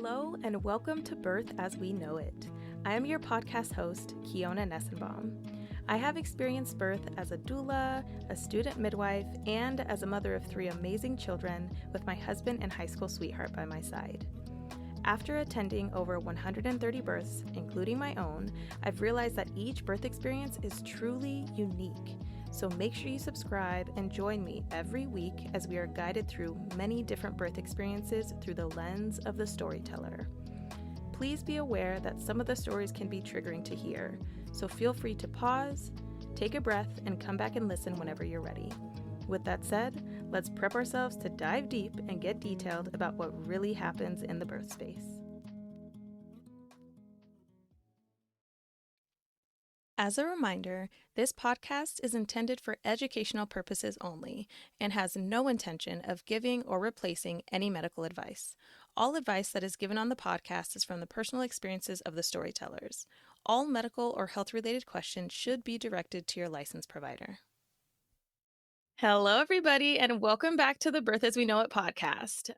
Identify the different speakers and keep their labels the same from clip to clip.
Speaker 1: Hello and welcome to Birth as We Know It. I am your podcast host, Kiona Nessenbaum. I have experienced birth as a doula, a student midwife, and as a mother of 3 amazing children with my husband and high school sweetheart by my side. After attending over 130 births, including my own, I've realized that each birth experience is truly unique. So make sure you subscribe and join me every week as we are guided through many different birth experiences through the lens of the storyteller. Please be aware that some of the stories can be triggering to hear, so feel free to pause, take a breath, and come back and listen whenever you're ready. With that said, let's prep ourselves to dive deep and get detailed about what really happens in the birth space. As a reminder, this podcast is intended for educational purposes only and has no intention of giving or replacing any medical advice. All advice that is given on the podcast is from the personal experiences of the storytellers. All medical or health-related questions should be directed to your licensed provider. Hello, everybody, and welcome back to the Birth as We Know It podcast.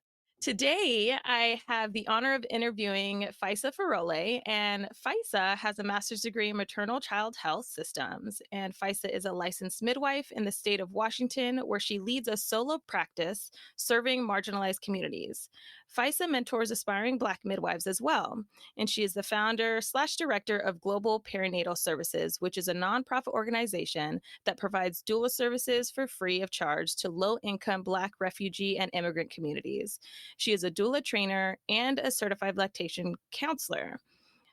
Speaker 1: Today, I have the honor of interviewing Faisa Farole, and Faisa has a master's degree in maternal child health systems, and Faisa is a licensed midwife in the state of Washington, where she leads a solo practice serving marginalized communities. Faisa mentors aspiring Black midwives as well, and she is the founder/director of Global Perinatal Services, which is a nonprofit organization that provides doula services for free of charge to low-income Black refugee and immigrant communities. She is a doula trainer and a certified lactation counselor.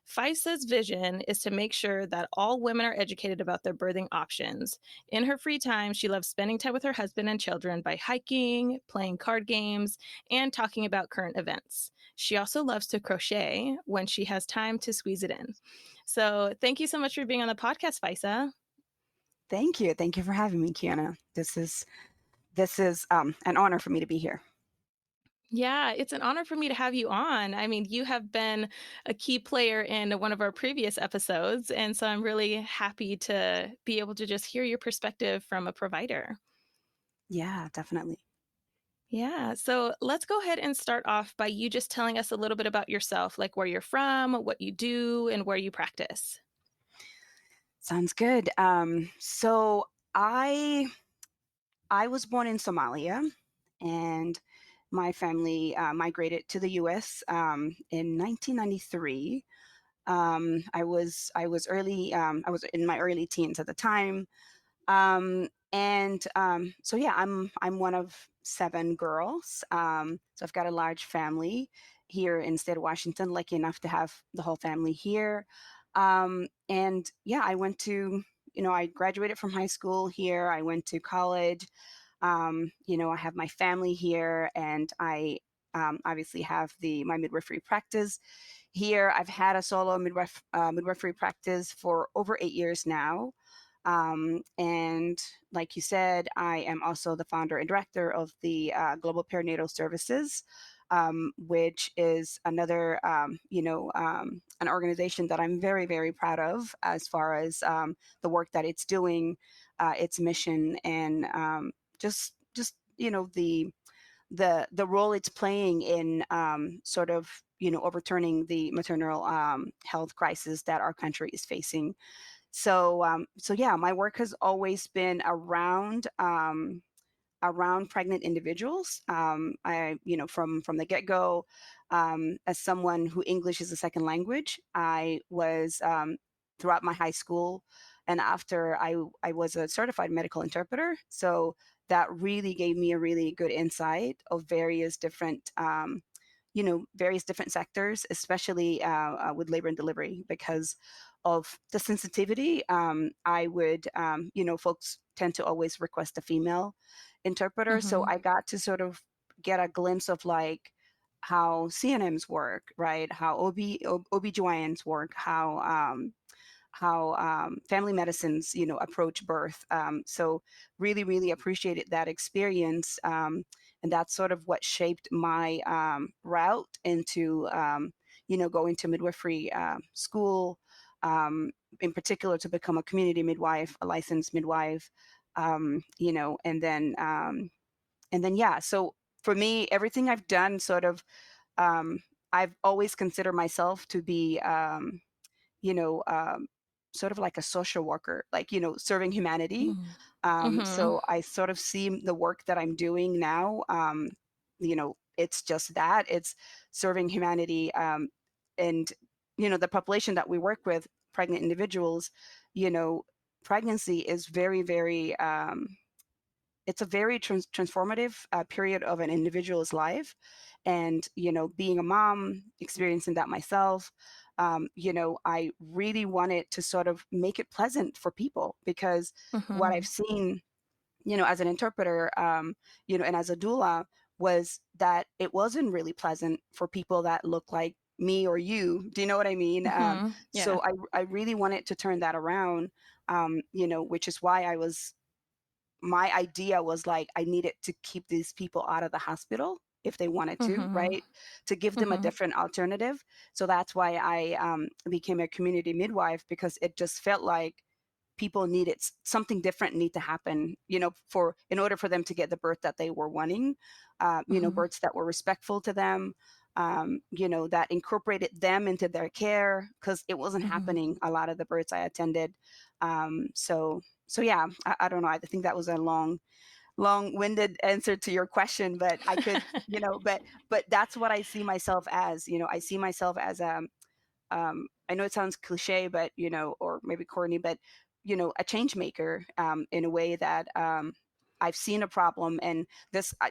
Speaker 1: Faisa's vision is to make sure that all women are educated about their birthing options. In her free time, she loves spending time with her husband and children by hiking, playing card games, and talking about current events. She also loves to crochet when she has time to squeeze it in. So thank you so much for being on the podcast, Faisa.
Speaker 2: Thank you. Thank you for having me, Kiana. This is an honor for me to be here.
Speaker 1: Yeah, it's an honor for me to have you on. I mean, you have been a key player in one of our previous episodes, and so I'm really happy to be able to just hear your perspective from a provider.
Speaker 2: Yeah, definitely.
Speaker 1: Yeah, so let's go ahead and start off by you just telling us a little bit about yourself, like where you're from, what you do, and where you practice.
Speaker 2: Sounds good. So I was born in Somalia, and my family migrated to the U.S. In 1993. I was in my early teens at the time. So yeah, I'm one of 7 girls. So I've got a large family here in the state of Washington, lucky enough to have the whole family here. And yeah, I graduated from high school here. I went to college. I have my family here, and I obviously have my midwifery practice here. I've had a solo midwifery practice for over 8 years now. And like you said, I am also the founder and director of the Global Perinatal Services, which is another, an organization that I'm very, very proud of as far as the work that it's doing, its mission, and just the role it's playing in sort of overturning the maternal health crisis that our country is facing. So yeah, my work has always been around pregnant individuals. From the get-go, as someone who English is a second language, I was throughout my high school and after I was a certified medical interpreter. So that really gave me a really good insight of various different sectors, especially with labor and delivery, because of the sensitivity. I would, folks tend to always request a female interpreter. So
Speaker 1: Mm-hmm.
Speaker 2: I got to sort of get a glimpse of like how CNMs work, right? How OBGYNs work, how family medicines, approach birth. So really, really appreciated that experience. And that's sort of what shaped my route into, going to midwifery school, in particular to become a community midwife, a licensed midwife, and then, yeah. So for me, everything I've done sort of I've always considered myself to be, you know, sort of like a social worker, like, serving humanity.
Speaker 1: Mm. Mhm.
Speaker 2: So I sort of see the work that I'm doing now. It's just that it's serving humanity. And, the population that we work with, pregnant individuals, you know, pregnancy is very, very, it's a very transformative period of an individual's life. And being a mom, experiencing that myself, I really wanted to sort of make it pleasant for people, because what I've
Speaker 1: Mhm.
Speaker 2: seen, as an interpreter, and as a doula, was that it wasn't really pleasant for people that look like me or you. Do you know what I mean?
Speaker 1: Mhm. Yeah.
Speaker 2: So I really wanted to turn that around, which is why my idea was like, I needed to keep these people out of the hospital if they wanted to,
Speaker 1: Mhm.
Speaker 2: right? To give them a
Speaker 1: Mhm.
Speaker 2: different alternative. So that's why I became a community midwife, because it just felt like people needed something different need to happen, for in order for them to get the birth that they were wanting,
Speaker 1: Mhm.
Speaker 2: births that were respectful to them, that incorporated them into their care, because it wasn't
Speaker 1: Mhm.
Speaker 2: happening a lot of the births I attended. So yeah, I don't know. I think that was a long-winded answer to your question, but I could, but that's what I see myself as. I see myself as I know it sounds cliche, but or maybe corny, but a change maker, in a way that I've seen a problem. And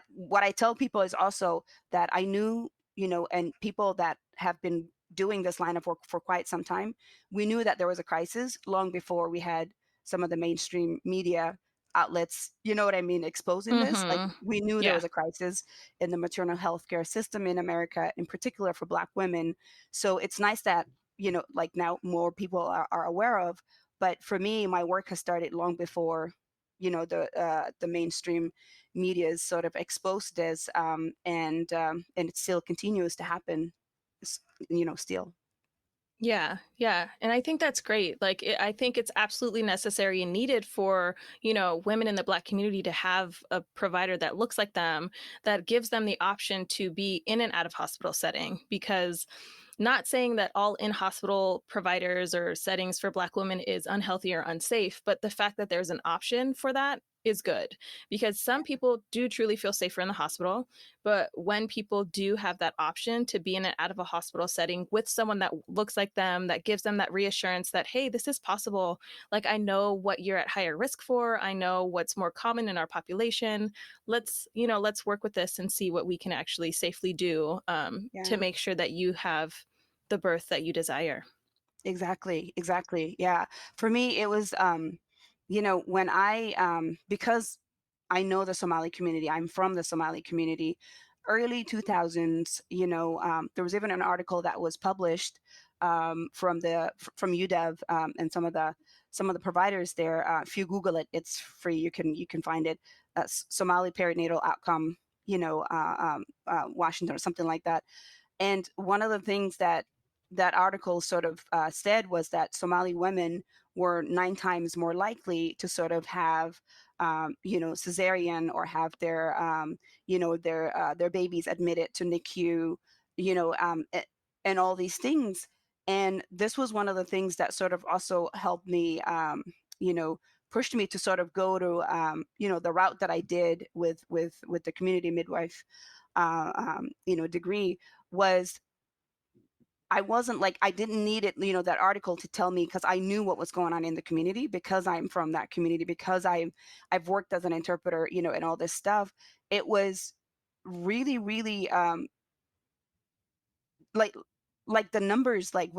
Speaker 2: what I tell people is also that I knew, and people that have been doing this line of work for quite some time, we knew that there was a crisis long before we had some of the mainstream media outlets, you know what I mean, exposing this. Like,
Speaker 1: Mhm.
Speaker 2: we knew there
Speaker 1: Yeah.
Speaker 2: was a crisis in the maternal health care system in America, in particular for Black women. So it's nice that, like, now more people are aware of. But for me, my work has started long before, the mainstream media is sort of exposed this, and it still continues to happen, s- still.
Speaker 1: Yeah, yeah. And I think that's great. Like, I think it's absolutely necessary and needed for, women in the Black community to have a provider that looks like them, that gives them the option to be in and out of hospital setting. Because not saying that all in hospital providers or settings for Black women is unhealthy or unsafe, but the fact that there's an option for that is good, because some people do truly feel safer in the hospital. But when people do have that option to be in and out of a hospital setting with someone that looks like them, that gives them that reassurance that, hey, this is possible. Like, I know what you're at higher risk for. I know what's more common in our population. Let's work with this and see what we can actually safely do, to
Speaker 2: Yeah.
Speaker 1: make sure that you have the birth that you desire.
Speaker 2: Exactly, exactly. Yeah. For me, it was, when because I know the Somali community, I'm from the Somali community, early 2000s, there was even an article that was published, from UDEV, and some of the providers there. If you Google it, it's free. You can find it. Somali perinatal outcome, Washington or something like that. And one of the things that that article sort of said was that Somali women were 9 times more likely to sort of have, cesarean, or have their babies admitted to NICU, and all these things. And this was one of the things that sort of also helped me, you know, pushed me to sort of go to, the route that I did with the community midwife, degree, was I wasn't like, I didn't need it, that article to tell me, because I knew what was going on in the community, because I'm from that community, because I've worked as an interpreter, and all this stuff. It was really, really, like the numbers, like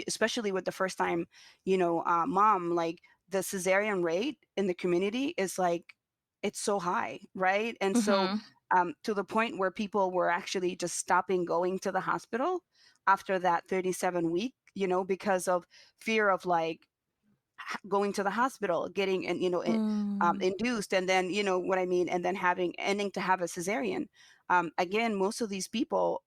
Speaker 2: especially with the first time, mom, like the cesarean rate in the community is like, it's so high, right? And so,
Speaker 1: Mhm.
Speaker 2: to the point where people were actually just stopping going to the hospital after that 37 week, because of fear of, like, going to the hospital, getting, and
Speaker 1: Mm.
Speaker 2: induced, and then, what I mean, and then having ending to have a cesarean. Again, most of these people,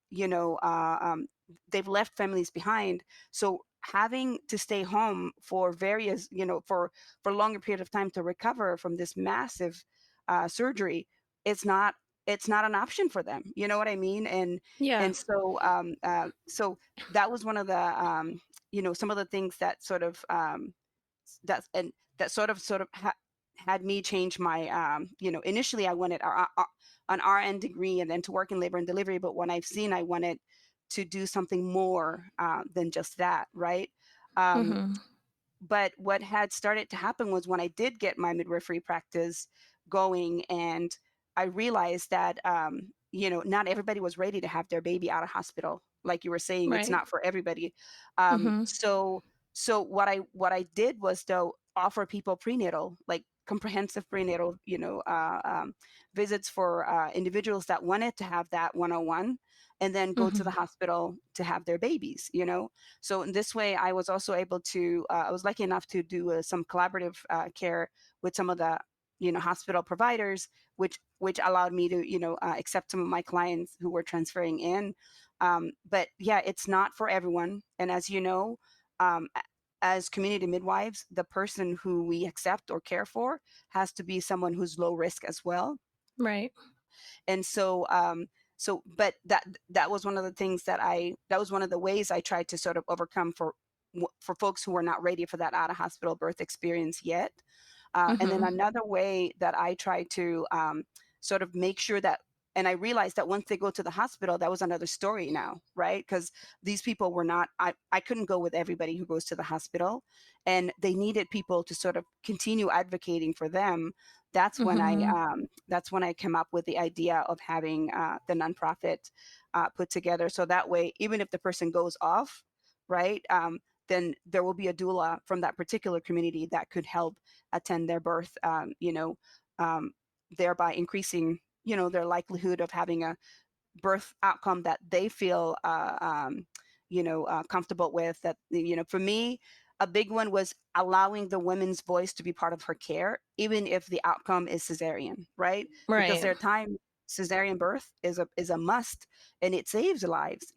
Speaker 2: they've left families behind, so having to stay home for various, for longer period of time to recover from this massive surgery is not it's not an option for them. You know what I mean?
Speaker 1: Yeah.
Speaker 2: And so that was one of the some of the things that sort of that had me change my initially I wanted an RN degree and then to work in labor and delivery, but when I've seen, I wanted to do something more than just that, right? Um,
Speaker 1: Mhm.
Speaker 2: but what had started to happen was when I did get my midwifery practice going, and I realized that not everybody was ready to have their baby out of hospital. Like you were saying, it's
Speaker 1: Right.
Speaker 2: not for everybody.
Speaker 1: Mhm.
Speaker 2: So what I did was, though, offer people prenatal, like comprehensive prenatal, visits for individuals that wanted to have that 101 and then go to the
Speaker 1: Mhm.
Speaker 2: hospital to have their babies. So in this way, I was also able to. I was lucky enough to do some collaborative care with some of the hospital providers, which allowed me to accept some of my clients who were transferring in. But yeah, it's not for everyone, and as you know, as community midwives, the person who we accept or care for has to be someone who's low risk as well.
Speaker 1: Right.
Speaker 2: And but that was one of the things that was one of the ways I tried to sort of overcome for folks who were not ready for that out of hospital birth experience yet. And then
Speaker 1: Mhm.
Speaker 2: another way that I try to sort of make sure that, and I realized that once they go to the hospital, that was another story now, right? Because these people were not, I couldn't go with everybody who goes to the hospital, and they needed people to sort of continue advocating for them.
Speaker 1: Mhm.
Speaker 2: That's when I came up with the idea of having the nonprofit put together. So that way, even if the person goes off, right, then there will be a doula from that particular community that could help attend their birth, um, thereby increasing, their likelihood of having a birth outcome that they feel comfortable with. That for me, a big one was allowing the woman's voice to be part of her care, even if the outcome is cesarean, right? Because
Speaker 1: Right.
Speaker 2: there are times cesarean birth is a must, and it saves lives.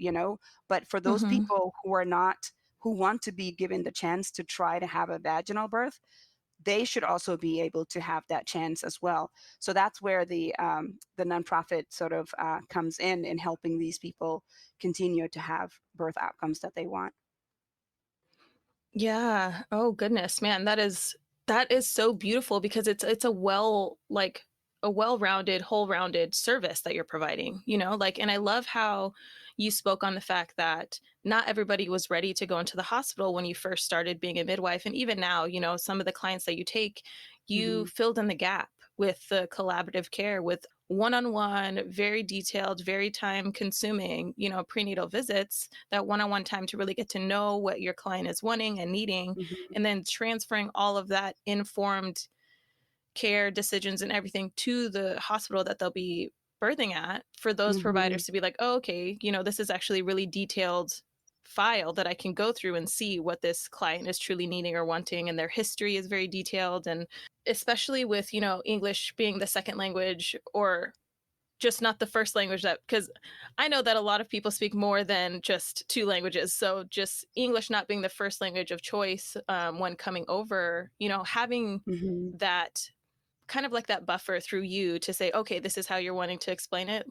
Speaker 2: But for those
Speaker 1: Mhm.
Speaker 2: people who want to be given the chance to try to have a vaginal birth, they should also be able to have that chance as well. So that's where the nonprofit sort of comes in helping these people continue to have birth outcomes that they want.
Speaker 1: Yeah. Oh goodness, man, that is so beautiful because it's a a well-rounded, whole-rounded service that you're providing, like, and I love how you spoke on the fact that not everybody was ready to go into the hospital when you first started being a midwife. And even now, some of the clients that you take, you
Speaker 2: Hmm.
Speaker 1: filled in the gap with the collaborative care, with one-on-one, very detailed, very time consuming, prenatal visits, that one-on-one time to really get to know what your client is wanting and needing,
Speaker 2: Hmm.
Speaker 1: and then transferring all of that informed care decisions and everything to the hospital that they'll be birthing at, for those
Speaker 2: Hmm.
Speaker 1: providers to be like, oh, okay, this is actually really detailed file that I can go through and see what this client is truly needing or wanting, and their history is very detailed. And especially with English being the second language, or just not the first language, that because I know that a lot of people speak more than just two languages. So just English not being the first language of choice, when coming over, having
Speaker 2: Hmm.
Speaker 1: that kind of like that buffer through you to say, okay, this is how you're wanting to explain it.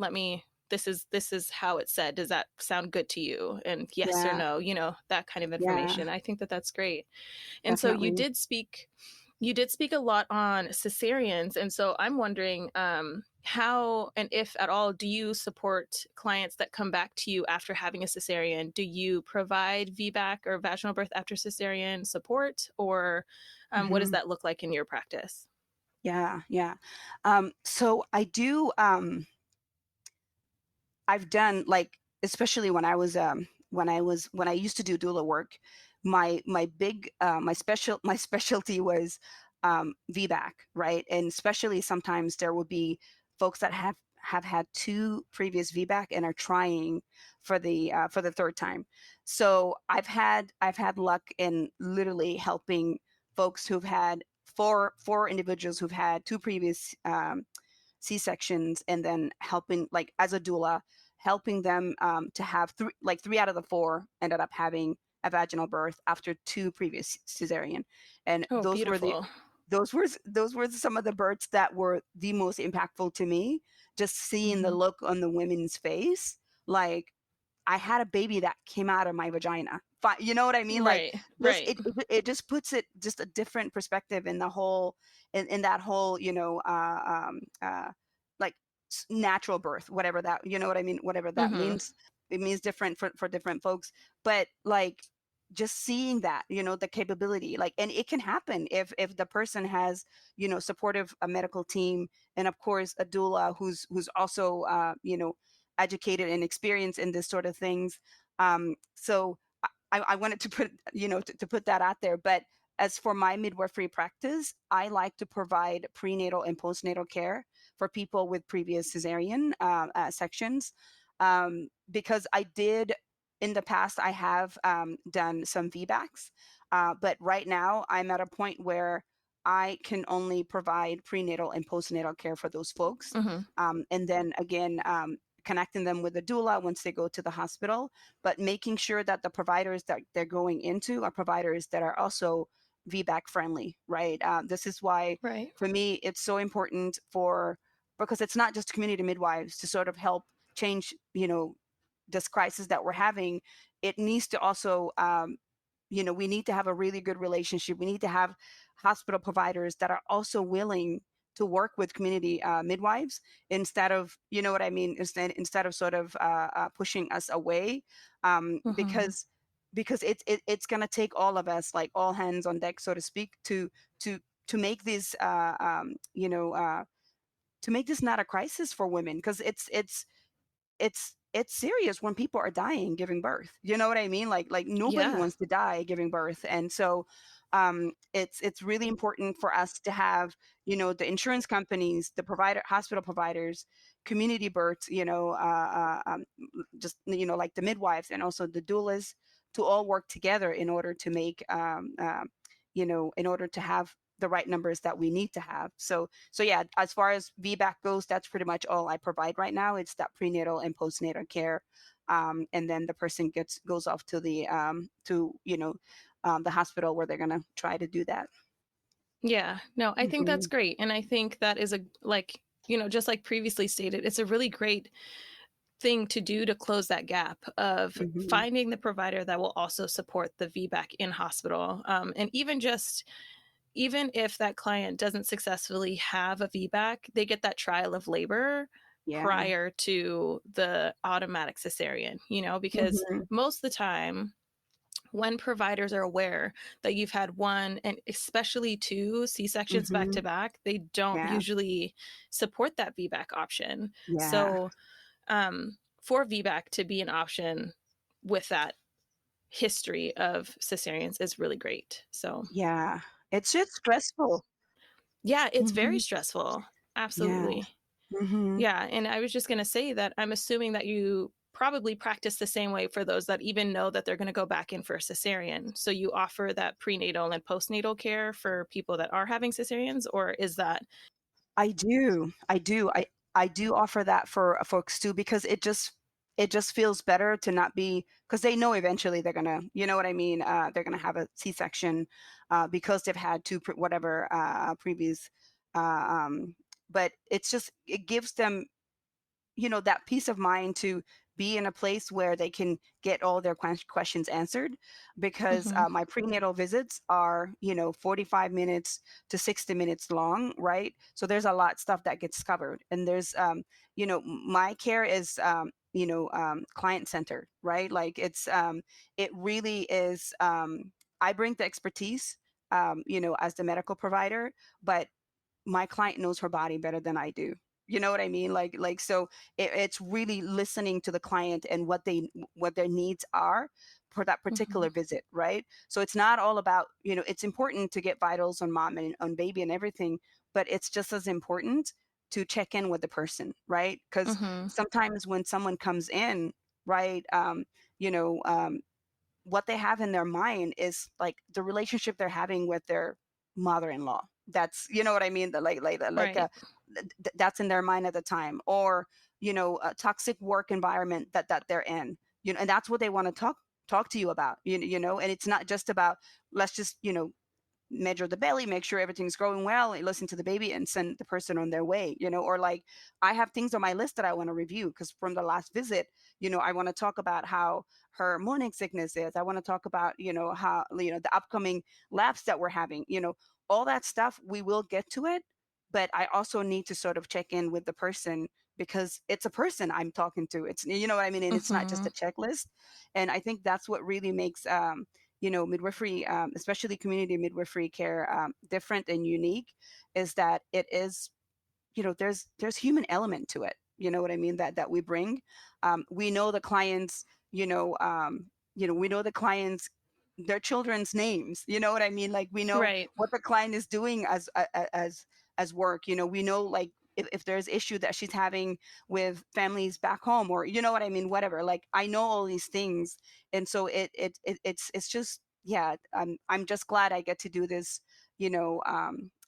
Speaker 1: This is how it's said. Does that sound good to you? And yes or
Speaker 2: Yeah,
Speaker 1: no, that kind of
Speaker 2: yeah,
Speaker 1: information. I think that that's great. And so
Speaker 2: definitely.
Speaker 1: you did speak a lot on cesareans, and so I'm wondering, how and if at all do you support clients that come back to you after having a cesarean? Do you provide VBAC or vaginal birth after cesarean support, or what does
Speaker 2: Hmm.
Speaker 1: that look like in your practice?
Speaker 2: Yeah, yeah. So I do. I've done, like, especially when I used to do doula work, my big my specialty was VBAC, right? And especially sometimes there will be folks that have had two previous VBAC and are trying for the third time. So I've had luck in literally helping folks who've had four individuals who've had two previous C-sections, and then helping, like, as a doula, helping them to have three out of the four ended up having a vaginal birth after two previous cesarean. And
Speaker 1: Oh, beautiful.
Speaker 2: those were some of the births that were the most impactful to me. Just seeing the
Speaker 1: Hmm.
Speaker 2: look on the women's face, like I had a baby that came out of my vagina. You know what I mean? Like
Speaker 1: Right,
Speaker 2: just
Speaker 1: right.
Speaker 2: it just puts it just a different perspective in the whole in that whole like natural birth, whatever that you know what I mean, whatever that
Speaker 1: Hmm.
Speaker 2: means. It means different for different folks, but like just seeing that the capability like and it can happen if the person has supportive a medical team and of course a doula who's also educated and experienced in this sort of things. So I wanted to put to put that out there. But as for my midwifery practice, I like to provide prenatal and postnatal care for people with previous cesarean sections, because I did in the past I have done some VBACs, but right now I'm at a point where I can only provide prenatal and postnatal care for those folks.
Speaker 1: Hmm.
Speaker 2: And then again, connecting them with a doula once they go to the hospital, but making sure that the providers that they're going into are providers that are also VBAC friendly, right? This is why,
Speaker 1: Right.
Speaker 2: for me, it's so important because it's not just community midwives to sort of help change, this crisis that we're having. It needs to also, we need to have a really good relationship. We need to have hospital providers that are also willing to work with community midwives instead of, you know what I mean, instead of sort of pushing us away,
Speaker 1: Hmm.
Speaker 2: because it's going to take all of us, like all hands on deck, so to speak, to to make this to make this not a crisis for women, because it's serious when people are dying giving birth. You know what I mean? Like nobody
Speaker 1: Yeah.
Speaker 2: wants to die giving birth. And so it's really important for us to have, the insurance companies, the hospital providers, community births, just, like the midwives and also the doulas, to all work together in order to make, in order to have the right numbers that we need to have. So yeah, as far as VBAC goes, that's pretty much all I provide right now. It's that prenatal and postnatal care, and then the person goes off to the hospital where they're gonna try to do that.
Speaker 1: Yeah. No, I think that's
Speaker 2: Hmm.
Speaker 1: great. And I think that is just like previously stated, it's a really great thing to do to close that gap of
Speaker 2: Hmm.
Speaker 1: finding the provider that will also support the VBAC in hospital. And even if that client doesn't successfully have a VBAC, they get that trial of labor
Speaker 2: Yeah.
Speaker 1: prior to the automatic cesarean, because
Speaker 2: Hmm.
Speaker 1: most of the time when providers are aware that you've had one and especially two C-sections back to
Speaker 2: Hmm.
Speaker 1: back, they don't
Speaker 2: Yeah.
Speaker 1: usually support that VBAC option.
Speaker 2: Yeah.
Speaker 1: So, for VBAC to be an option with that history of cesareans is really great. So,
Speaker 2: Yeah. It's just stressful.
Speaker 1: yeah, it's very
Speaker 2: Hmm.
Speaker 1: stressful.
Speaker 2: Yeah.
Speaker 1: Absolutely.
Speaker 2: Hmm.
Speaker 1: Yeah, and I was just going to say that I'm assuming that you probably practice the same way for those that even know that they're going to go back in for a cesarean. So you offer that prenatal and postnatal care for people that are having cesareans, or is that?
Speaker 2: I do. I do. I do offer that for folks too, because it just feels better to not be, because they know eventually they're gonna, you know what I mean, they're gonna have a C-section, because they've had two whatever previous, uh, um, but it gives them, that peace of mind to be in a place where they can get all their questions answered, because
Speaker 1: Mhm.
Speaker 2: my prenatal visits are 45 minutes to 60 minutes long, right? So there's a lot of stuff that gets covered, and there's my care is client centered, right? Like it really is. I bring the expertise, as the medical provider, but my client knows her body better than I do. You know what I mean? So it's really listening to the client and what their needs are for that
Speaker 1: Mhm.
Speaker 2: particular visit, right? So it's not all about, it's important to get vitals on mom and on baby and everything, but it's just as important to check in with the person, right? Because
Speaker 1: Mhm.
Speaker 2: sometimes when someone comes in, right, you know, um, what they have in their mind is like the relationship they're having with their mother-in-law. That's, you know what I mean, the,
Speaker 1: Right.
Speaker 2: that's in their mind at the time, or a toxic work environment that they're in, and that's what they want to talk to you about, and it's not just about, let's just measure the belly, make sure everything's growing well, listen to the baby, and send the person on their way, or like I have things on my list that I want to review because from the last visit, I want to talk about how her morning sickness is. I want to talk about, how, the upcoming labs that we're having, all that stuff. We will get to it, but I also need to sort of check in with the person because it's a person I'm talking to. It's, you know what I mean? And it's not just
Speaker 1: Mm-hmm.
Speaker 2: a checklist. And I think that's what really makes, midwifery, especially community midwifery care, different and unique, is that it is, there's human element to it. You know what I mean? That we bring. We know the clients. We know the clients, their children's names. You know what I mean? Like we know
Speaker 1: Right.
Speaker 2: what the client is doing as work. We know like if there's issue that she's having with families back home, or you know what I mean, whatever. Like I know all these things, and so it's just, yeah. I'm just glad I get to do this.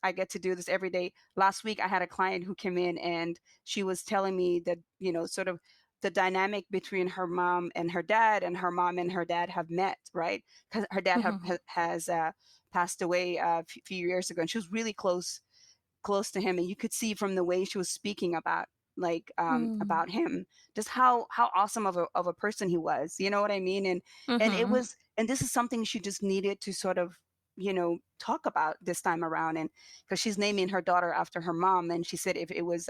Speaker 2: I get to do this every day. Last week I had a client who came in and she was telling me that, sort of the dynamic between her mom and her dad, and her mom and her dad have met, right? Because her dad
Speaker 1: Mm-hmm.
Speaker 2: has passed away a few years ago, and she was really close to him, and you could see from the way she was speaking about, like,
Speaker 1: Mm.
Speaker 2: about him, just how awesome of a person he was. You know what I mean? And it
Speaker 1: Mm-hmm.
Speaker 2: was, and this is something she just needed to sort of, talk about this time around. And because she's naming her daughter after her mom, and she said if it was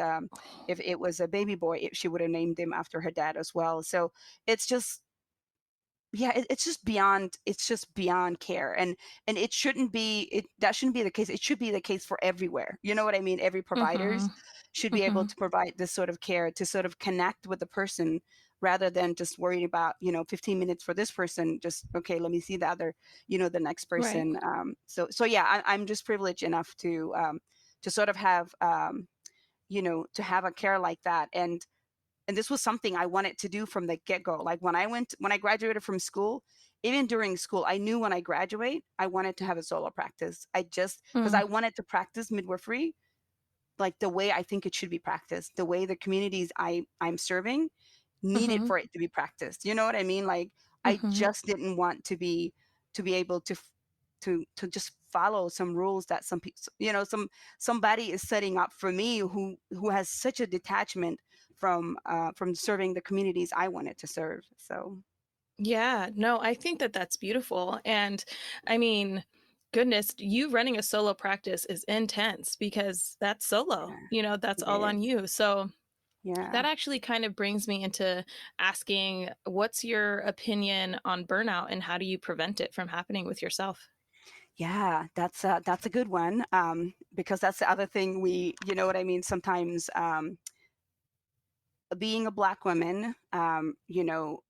Speaker 2: a baby boy, she would have named him after her dad as well. So it's just, yeah, it's just beyond care. And it shouldn't be, that shouldn't be the case. It should be the case for everywhere. You know what I mean? Every
Speaker 1: Mm-hmm.
Speaker 2: providers should be able
Speaker 1: Mm-hmm.
Speaker 2: to provide this sort of care, to sort of connect with the person, rather than just worried about, 15 minutes for this person, just okay, let me see the other, the next
Speaker 1: Right.
Speaker 2: person. So yeah, I'm just privileged enough to sort of have, to have a care like that. And this was something I wanted to do from the get-go. Like when I graduated from school, even during school, I knew when I graduate, I wanted to have a solo practice. I just, because
Speaker 1: Mm.
Speaker 2: I wanted to practice midwifery like the way I think it should be practiced, the way the communities I'm serving needed
Speaker 1: Mm-hmm.
Speaker 2: for it to be practiced. You know what I mean? Like I
Speaker 1: Mm-hmm.
Speaker 2: just didn't want to be able to just follow some rules that some people, somebody is setting up for me, who has such a detachment from serving the communities I wanted to serve. So
Speaker 1: Yeah, no, I think that that's beautiful. And I mean, goodness, you running a solo practice is intense because that's solo,
Speaker 2: yeah,
Speaker 1: that's
Speaker 2: it
Speaker 1: all on
Speaker 2: is.
Speaker 1: you. So
Speaker 2: Yeah.
Speaker 1: that actually kind of brings me into asking, what's your opinion on burnout and how do you prevent it from happening with yourself?
Speaker 2: Yeah, that's a good one. Because that's the other thing, you know what I mean. Sometimes, being a black woman,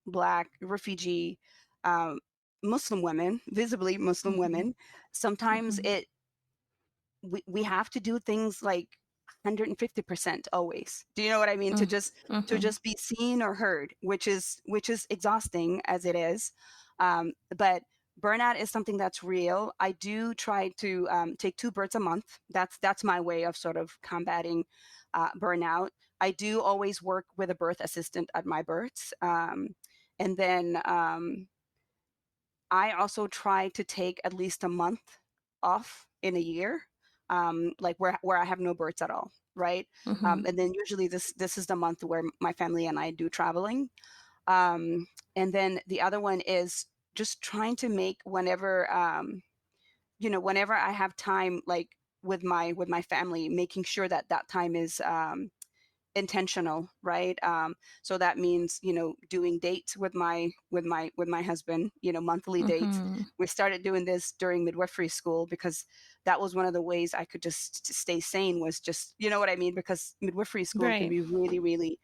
Speaker 2: black refugee, um, Muslim women, visibly Muslim
Speaker 1: Mhm,
Speaker 2: women, sometimes
Speaker 1: mhm,
Speaker 2: we have to do things like 150% always. Do you know what I mean? To
Speaker 1: mm,
Speaker 2: just to
Speaker 1: mhm,
Speaker 2: just be seen or heard, which is exhausting as it is. But burnout is something that's real. I do try to take two births a month. That's my way of sort of combating burnout. I do always work with a birth assistant at my births. And then I also try to take at least a month off in a year, like where I have no births at all, right?
Speaker 1: mhm,
Speaker 2: And then usually this is the month where my family and I do traveling. Um, and then the other one is just trying to make whenever I have time, like with my family, making sure that that time is intentional, right? So that means, doing dates with my husband, monthly dates.
Speaker 1: mhm.
Speaker 2: We started doing this during midwifery school because that was one of the ways I could just stay sane, was just, you know what I mean? Because midwifery school can
Speaker 1: Right.
Speaker 2: be really, really,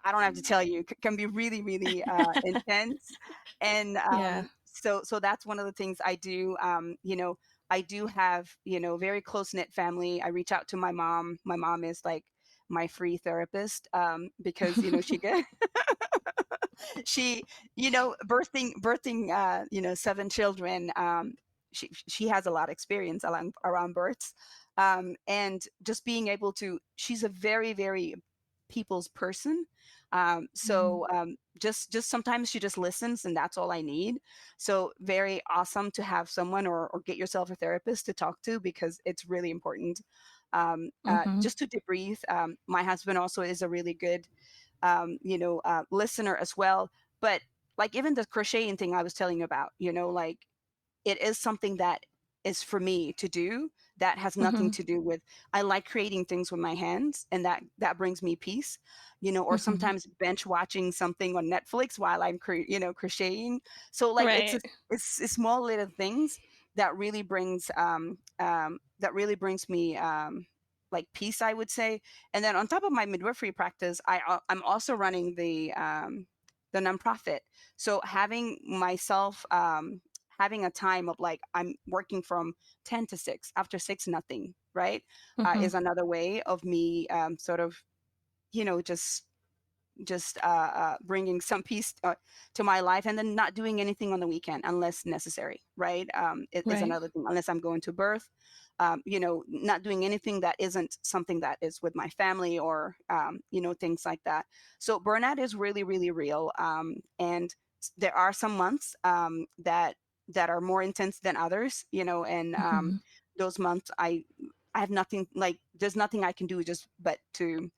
Speaker 2: I don't have to tell you, can be really, really intense. And
Speaker 1: Yeah.
Speaker 2: so that's one of the things I do. I do have, very close knit family. I reach out to my mom. My mom is like my free therapist, because she get she birthing seven children. She has a lot of experience around births, and just being able to. She's a very, very people's person.
Speaker 1: Mm-hmm.
Speaker 2: Just sometimes she just listens, and that's all I need. So very awesome to have someone, or get yourself a therapist to talk to, because it's really important.
Speaker 1: Mm-hmm.
Speaker 2: Just to debrief. My husband also is a really good listener as well. But like even the crocheting thing I was telling you about, like it is something that is for me to do, that has nothing
Speaker 1: Mm-hmm.
Speaker 2: to do with, I like creating things with my hands, and that brings me peace. Or
Speaker 1: Mm-hmm.
Speaker 2: sometimes bench watching something on Netflix while I'm crocheting. So like
Speaker 1: Right.
Speaker 2: it's small little things that really brings me like peace, I would say. And then on top of my midwifery practice, I'm also running the nonprofit. So having myself having a time of like I'm working from 10 to 6, after 6 nothing, right?
Speaker 1: Mm-hmm.
Speaker 2: Is another way of me sort of just bringing some peace to my life, and then not doing anything on the weekend unless necessary, right? Is
Speaker 1: Right.
Speaker 2: another thing, unless I'm going to birth. Not doing anything that isn't something that is with my family, or things like that. So burnout is really, really real, and there are some months that are more intense than others, and
Speaker 1: Mm-hmm.
Speaker 2: those months I have nothing, like there's nothing I can do, just but to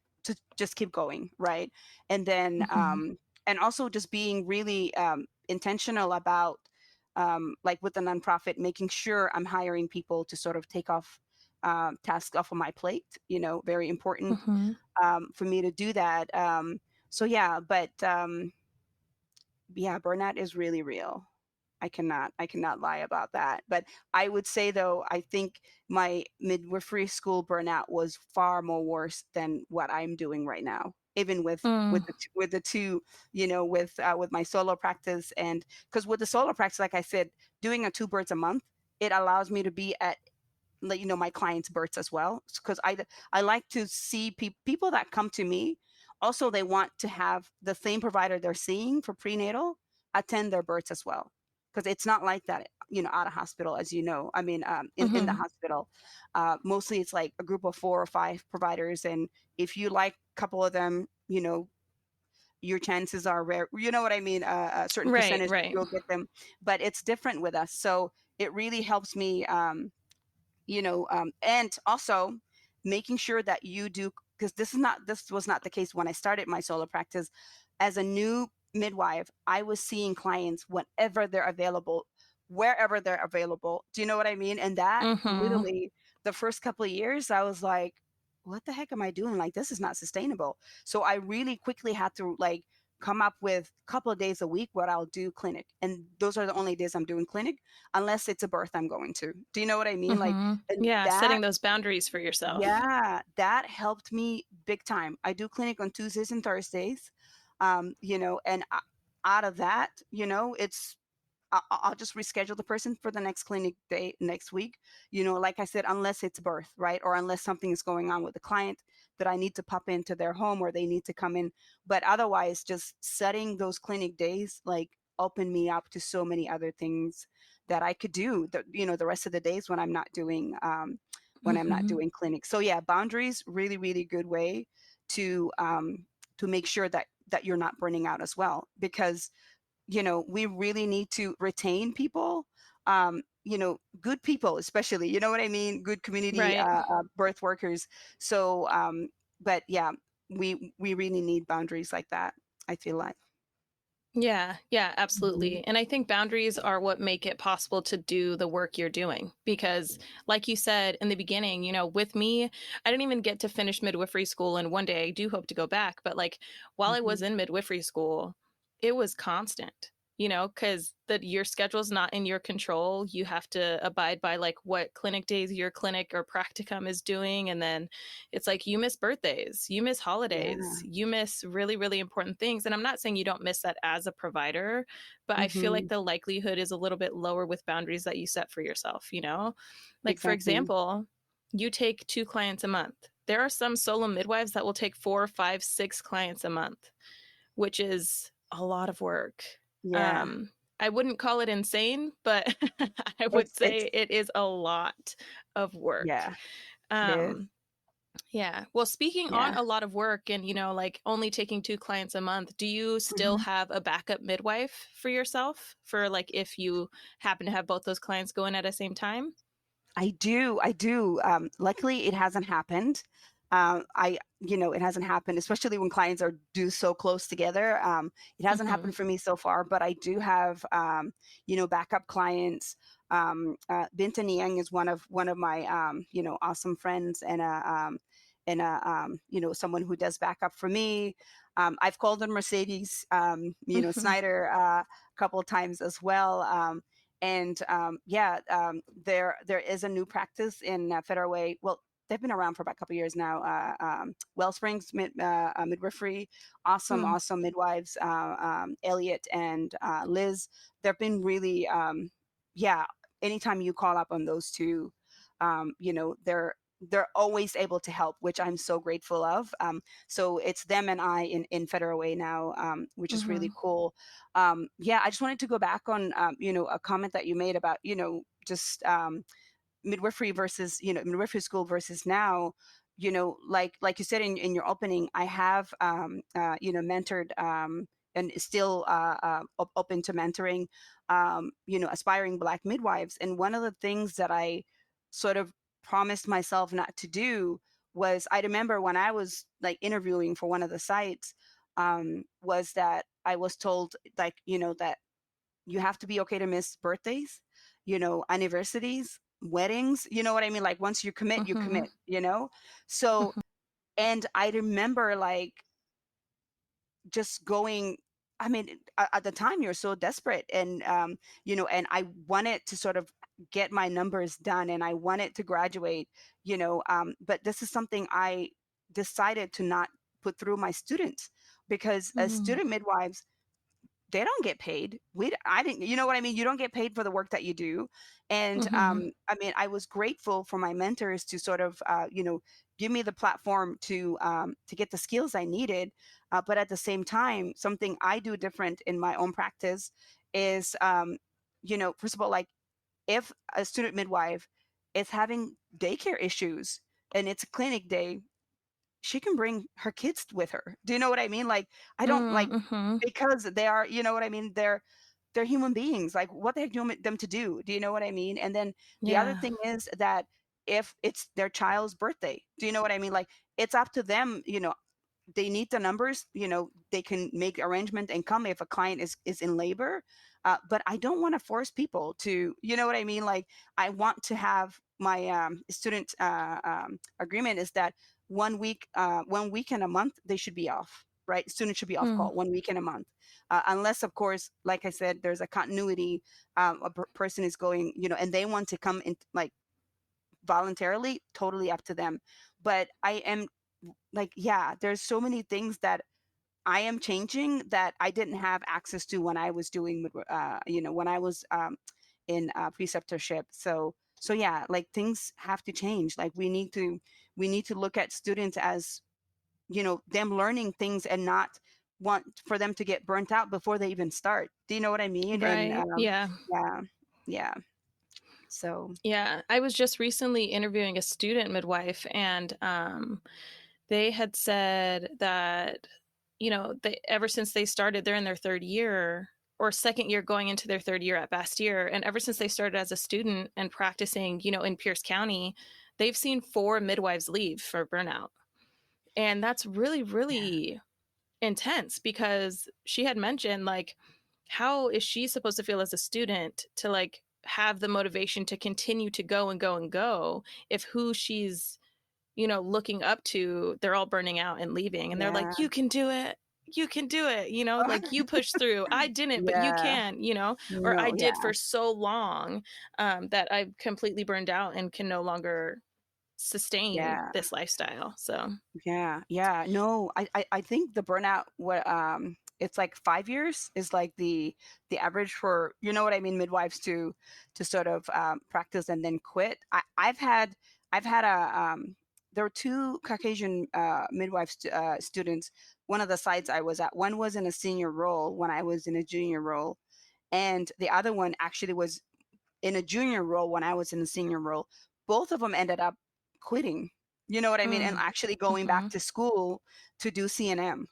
Speaker 2: just keep going, right? And then
Speaker 1: Mm-hmm.
Speaker 2: and also just being really intentional about like with the nonprofit, making sure I'm hiring people to sort of take off tasks off of my plate. Very important
Speaker 1: Mm-hmm.
Speaker 2: for me to do that. So yeah, but yeah, burnout is really real. I cannot lie about that. But I would say though, I think my midwifery school burnout was far more worse than what I'm doing right now. Even with
Speaker 1: Mm.
Speaker 2: with the two, with my solo practice, and because with the solo practice, like I said, doing a 2 births a month, it allows me to be at, like, my clients' births as well. Because I like to see people that come to me. Also, they want to have the same provider they're seeing for prenatal attend their births as well, because it's not like that, out of hospital, as you know. I mean, in the
Speaker 1: Mm-hmm.
Speaker 2: hospital, mostly it's like a group of 4 or 5 providers, and if you like a couple of them, your chances are rare. You know what I mean? A certain
Speaker 1: Right.
Speaker 2: percentage
Speaker 1: Right.
Speaker 2: you'll get them, but it's different with us. So it really helps me. And also making sure that you do, because this was not the case when I started my solo practice. As a new midwife, I was seeing clients whenever they're available, wherever they're available. Do you know what I mean? And that
Speaker 1: Mm-hmm.
Speaker 2: literally, the first couple of years, I was like, what the heck am I doing? Like, this is not sustainable. So I really quickly had to like come up with a couple of days a week where I'll do clinic. And those are the only days I'm doing clinic, unless it's a birth I'm going to. Do you know what I mean? Like,
Speaker 1: Mm-hmm.
Speaker 2: and
Speaker 1: Yeah.
Speaker 2: that,
Speaker 1: Setting those boundaries for yourself.
Speaker 2: yeah, that helped me big time. I do clinic on Tuesdays and Thursdays, and out of that, it's I'll just reschedule the person for the next clinic day next week. Like I said, unless it's birth, right? Or unless something is going on with the client that I need to pop into their home, or they need to come in. But otherwise, just setting those clinic days like open me up to so many other things that I could do the rest of the days when I'm not
Speaker 1: Mm-hmm.
Speaker 2: doing clinic. So yeah, boundaries, really, really good way to make sure that you're not burning out as well, because we really need to retain people, good people, especially, you know what I mean, good community
Speaker 1: Right.
Speaker 2: birth workers. So but yeah, we really need boundaries like that, I feel like.
Speaker 1: Yeah, yeah,
Speaker 2: Mhm.
Speaker 1: absolutely. And I think boundaries are what make it possible to do the work you're doing. Because, like you said in the beginning, with me, I didn't even get to finish midwifery school. And one day I do hope to go back. But, like, while I was
Speaker 2: Mhm.
Speaker 1: in midwifery school, it was constant, because your schedule's not in your control. You have to abide by, like, what clinic days your clinic or practicum is doing. And then it's like you miss birthdays, you miss holidays,
Speaker 2: Yeah.
Speaker 1: you miss really, really important things. And I'm not saying you don't miss that as a provider, but I feel like
Speaker 2: Mhm.
Speaker 1: the likelihood is a little bit lower with boundaries that you set for yourself. Like, for
Speaker 2: Exactly.
Speaker 1: example, you take 2 clients a month. There are some solo midwives that will take 4, 5, 6 clients a month, which is a lot of work.
Speaker 2: Yeah.
Speaker 1: Um, I wouldn't call it insane, but I would
Speaker 2: It's
Speaker 1: say it is a lot of work.
Speaker 2: yeah, it is.
Speaker 1: Um, Yeah. Well, speaking on
Speaker 2: Yeah.
Speaker 1: a lot of work and, like only taking 2 clients a month, do you still
Speaker 2: Mhm.
Speaker 1: have a backup midwife for yourself for like if you happen to have both those clients going at the same time?
Speaker 2: I do, I do. Luckily, it hasn't happened. It hasn't happened, especially when clients are due so close together. It hasn't
Speaker 1: Mhm.
Speaker 2: happened for me so far, but I do have, backup clients. Binta Niang is one of my, awesome friends and someone who does backup for me. I've called on Mercedes,
Speaker 1: Mhm.
Speaker 2: Snyder, a couple of times as well. And yeah, there is a new practice in Federal Way. Well, they've been around for about a couple years now. Wellsprings Midwifery, awesome,
Speaker 1: Mm.
Speaker 2: awesome midwives, Elliot and Liz. They've been really, yeah. Anytime you call up on those two, they're always able to help, which I'm so grateful of. So it's them and I in Federal Way now, which is really
Speaker 1: Mhm.
Speaker 2: cool. Yeah, I just wanted to go back on, a comment that you made about, just midwifery versus, midwifery school versus now. Like you said in your opening, I have, mentored, and still open to mentoring, aspiring Black midwives. And one of the things that I sort of promised myself not to do was, I remember when I was like interviewing for one of the sites, was that I was told, like, that you have to be okay to miss birthdays, anniversaries, weddings, you know what I mean? Like once you
Speaker 1: Mhm.
Speaker 2: commit. So,
Speaker 1: Mhm.
Speaker 2: and I remember like just going, I mean, at the time you're so desperate, and and I wanted to sort of get my numbers done, and I wanted to graduate, but this is something I decided to not put through my students, because as
Speaker 1: Mm.
Speaker 2: student midwives, they don't get paid. I didn't, you know what I mean? You don't get paid for the work that you do. And
Speaker 1: Mhm.
Speaker 2: I mean, I was grateful for my mentors to sort of, give me the platform to get the skills I needed. But at the same time, something I do different in my own practice is, first of all, like if a student midwife is having daycare issues and it's a clinic day, she can bring her kids with her. Do you know what I mean? Like, I don't
Speaker 1: Mm.
Speaker 2: like,
Speaker 1: Mhm.
Speaker 2: because they are, you know what I mean? They're human beings. Like, what the heck do you want them to do? Do you know what I mean? And then the other
Speaker 1: Yeah.
Speaker 2: thing is that if it's their child's birthday, do you know what I mean? Like, it's up to them, they need the numbers, they can make arrangement and come if a client is in labor. But I don't want to force people to, you know what I mean? Like, I want to have my student agreement is that 1 week, 1 weekend a month, they should be off, right? Students should be off
Speaker 1: Mm.
Speaker 2: call 1 weekend a month, unless of course, like I said, there's a continuity, person is going, and they want to come in like voluntarily, totally up to them. But I am like, yeah, there's so many things that I am changing that I didn't have access to when I was doing, when I was in preceptorship. So yeah, like things have to change. Like we need to look at students as, them learning things and not want for them to get burnt out before they even start. Do you know what I mean? And
Speaker 1: Right. Yeah.
Speaker 2: yeah, yeah. So
Speaker 1: Yeah. I was just recently interviewing a student midwife, and they had said that, they ever since they started, they're in their 3rd year or 2nd year going into their 3rd year at Bastyr, and ever since they started as a student and practicing, in Pierce County, they've seen 4 midwives leave for burnout. And that's really,
Speaker 2: yeah,
Speaker 1: really intense because she had mentioned, like, how is she supposed to feel as a student to, like, have the motivation to continue to go and go and go if who she's looking up to, they're all burning out and leaving. And they're
Speaker 2: yeah.
Speaker 1: like, you can do it. You can do it. Like you push through. I didn't, but you
Speaker 2: Yeah.
Speaker 1: can, or I
Speaker 2: No,
Speaker 1: did
Speaker 2: yeah.
Speaker 1: for so long that I've completely burned out and can no longer sustain
Speaker 2: Yeah.
Speaker 1: this lifestyle. So,
Speaker 2: Yeah, yeah. No, I think the burnout, what it's like 5 years is like the average for, you know what I mean, midwives to sort of practice and then quit. I've had a there were two Caucasian students. One of the sites I was at, one was in a senior role when I was in a junior role, and the other one actually was in a junior role when I was in a senior role. Both of them ended up quitting. You know what I mean? And
Speaker 1: Mm.
Speaker 2: actually going back
Speaker 1: Mhm.
Speaker 2: to school to do CNM,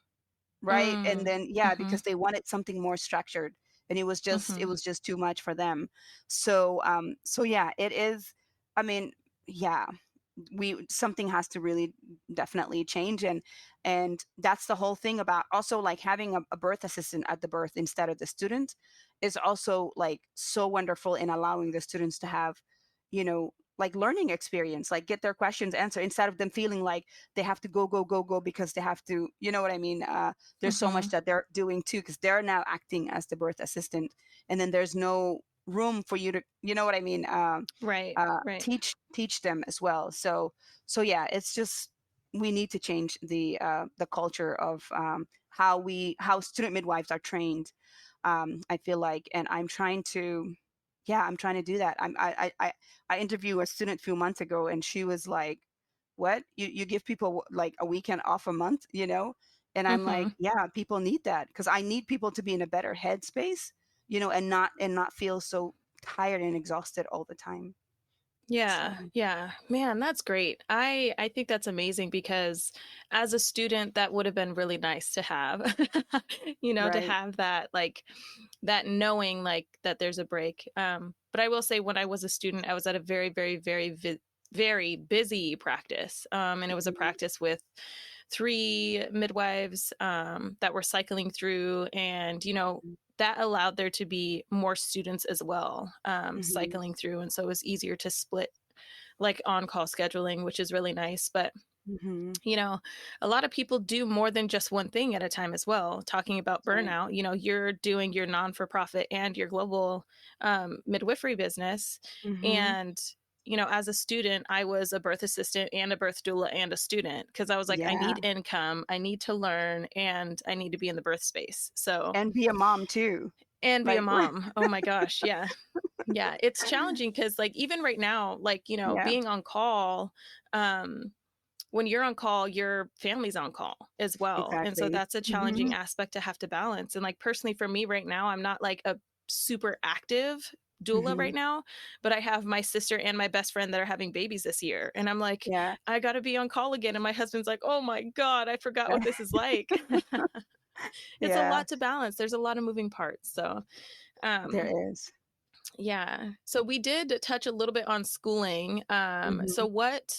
Speaker 2: right? And
Speaker 1: Mm.
Speaker 2: then yeah, because
Speaker 1: Mhm.
Speaker 2: they wanted something more structured, and it
Speaker 1: Mhm.
Speaker 2: was just too much for them. So yeah, it is. I mean, yeah, we something has to really definitely change, and that's the whole thing about also like having a birth assistant at the birth instead of the student is also like so wonderful in allowing the students to have, like learning experience, like get their questions answered instead of them feeling like they have to go because they have to, you know what I mean? There's so much
Speaker 1: Mhm.
Speaker 2: that they're doing too because they're now acting as the birth assistant, and then there's no room for you to, you know what I mean?
Speaker 1: Right. Right.
Speaker 2: Teach them as well. So yeah, it's just we need to change the culture of how student midwives are trained. I feel like, and I'm trying to, yeah, I'm trying to do that. I interviewed a student a few months ago, and she was like, "What? You give people like a weekend off a month, you know?" And I'm like,
Speaker 1: Mhm.
Speaker 2: "Yeah, people need that because I need people to be in a better headspace, and not feel so tired and exhausted all the time."
Speaker 1: Yeah,
Speaker 2: So,
Speaker 1: yeah. Man, that's great. I think that's amazing because as a student that would have been really nice to have. To
Speaker 2: right.
Speaker 1: have that like that knowing like that there's a break. But I will say when I was a student, I was at a very very busy practice. And it was a
Speaker 2: Mhm,
Speaker 1: practice with three midwives that were cycling through and that allowed there to be more students as well
Speaker 2: mhm,
Speaker 1: cycling through and so it was easier to split like on-call scheduling, which is really nice. But
Speaker 2: mhm.
Speaker 1: you know, a lot of people do more than just one thing at a time as well. Talking about
Speaker 2: Right.
Speaker 1: burnout, you're doing your non for profit and your global midwifery business.
Speaker 2: Mhm.
Speaker 1: And, as a student, I was a birth assistant and a birth doula and a student because I was like, I
Speaker 2: Yeah,
Speaker 1: need income, I need to learn, and I need to be in the birth space. So,
Speaker 2: and be a mom too.
Speaker 1: and be a
Speaker 2: Like,
Speaker 1: mom. Oh my gosh. Yeah. Yeah. It's challenging because, like, even right now, like,
Speaker 2: yeah,
Speaker 1: being on call, um, when you're on call, your family's on call as well. And so
Speaker 2: exactly.
Speaker 1: that's a challenging
Speaker 2: Mhm,
Speaker 1: aspect to have to balance. And like personally for me right now, I'm not like a super active doula
Speaker 2: mhm.
Speaker 1: right now, but I have my sister and my best friend that are having babies this year. And I'm like,
Speaker 2: Yeah,
Speaker 1: I got to be on call again. And my husband's like, oh my God, I forgot what this is like. It's a
Speaker 2: yeah,
Speaker 1: lot to balance. There's a lot of moving parts. So,
Speaker 2: there
Speaker 1: um,
Speaker 2: is.
Speaker 1: yeah. So we did touch a little bit on schooling. So
Speaker 2: Mhm,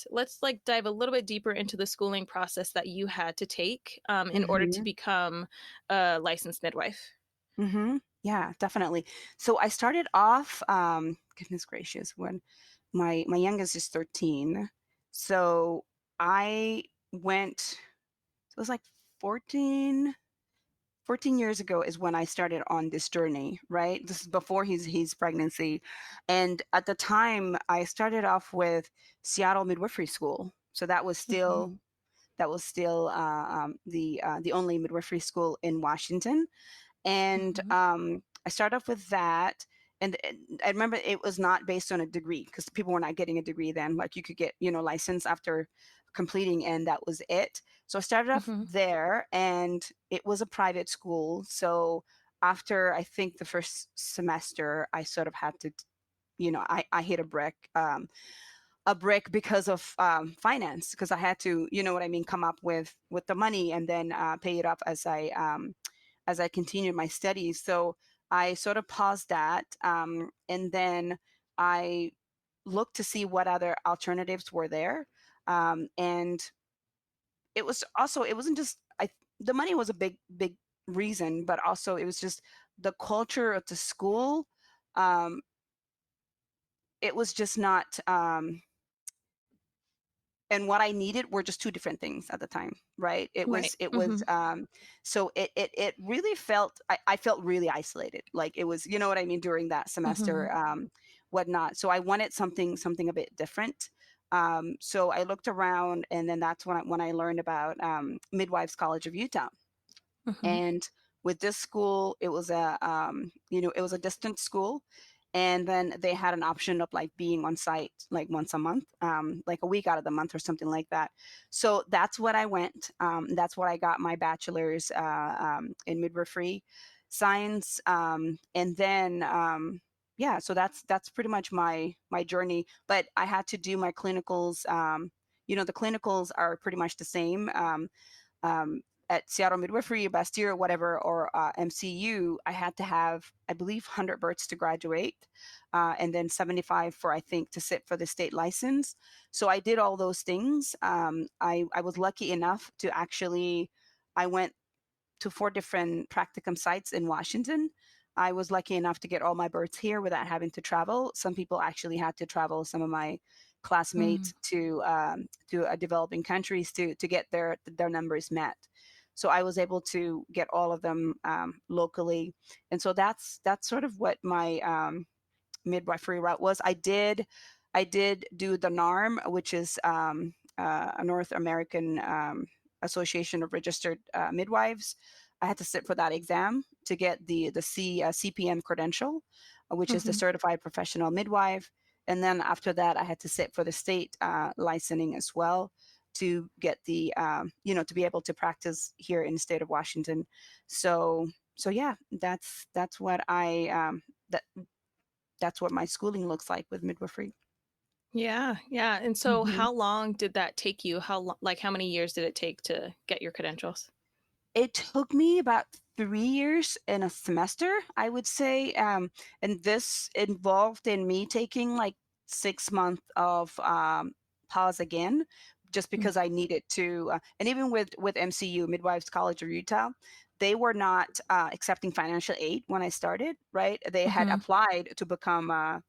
Speaker 1: let's like dive a little bit deeper into the schooling process that you had to take in order to
Speaker 2: mhm,
Speaker 1: become a licensed midwife.
Speaker 2: mhm. Yeah, definitely. So I started off, goodness gracious, when my youngest is 13. So I went, it was like 14 14 years ago is when I started on this journey, right? This is before his pregnancy. And at the time I started off with Seattle Midwifery School. So
Speaker 1: Hmm.
Speaker 2: that was still the only midwifery school in Washington. And
Speaker 1: Hmm.
Speaker 2: I started off with that. And I remember it was not based on a degree because people were not getting a degree then. Like you could get, license after completing, and that was it. So I started off
Speaker 1: Hmm.
Speaker 2: there, and it was a private school. So after I think the first semester, I sort of had to, I hit a brick because of finance, because I had to, you know what I mean, come up with the money and then pay it up as I continued my studies. So I sort of paused that, and then I looked to see what other alternatives were there. And it wasn't just the money was a big reason, but also it was just the culture of the school. Um, it was just not. And what I needed were just two different things at the time, right? It
Speaker 1: Right.
Speaker 2: was it was
Speaker 1: Hmm.
Speaker 2: so it really felt, I felt really isolated. Like it was, you know what I mean, during that
Speaker 1: Hmm.
Speaker 2: semester, whatnot. So I wanted something a bit different. So I looked around, and then that's when I learned about Midwives College of Utah.
Speaker 1: Hmm.
Speaker 2: And with this school, it was it was a distance school, and then they had an option of like being on site like once a month, like a week out of the month or something like that. So that's what I went. That's what I got my bachelor's in midwifery science, and then yeah, so that's pretty much my journey. But I had to do my clinicals. the clinicals are pretty much the same. At Seattle Midwifery, Bastyr, whatever, or MCU, I had to have, I believe, 100 births to graduate, and then 75 for, I think, to sit for the state license. So I did all those things. I was lucky enough to actually, I went to 4 different practicum sites in Washington. I was lucky enough to get all my births here without having to travel. Some people actually had to travel. Some of my classmates to developing countries to get their numbers met. So I was able to get all of them locally, and so that's sort of what my midwifery route was. I did do the NARM, which is a North American Association of Registered Midwives. I had to sit for that exam to get the CPM credential, which is the
Speaker 1: Mm-hmm.
Speaker 2: Certified Professional Midwife. And then after that, I had to sit for the state licensing as well to get the to be able to practice here in the state of Washington. So yeah, that's what I that that's what my schooling looks like with midwifery.
Speaker 1: Yeah, yeah. And so
Speaker 2: Mhm.
Speaker 1: how long did that take you? Like how many years did it take to get your credentials?
Speaker 2: It took me about 3 years and a semester, I would say. And this involved in me taking like 6 months of pause again, just
Speaker 1: Mm.
Speaker 2: because I needed to. And even with MCU, Midwives College of Utah, they were not accepting financial aid when I started. Right? They had
Speaker 1: Mm-hmm.
Speaker 2: applied to become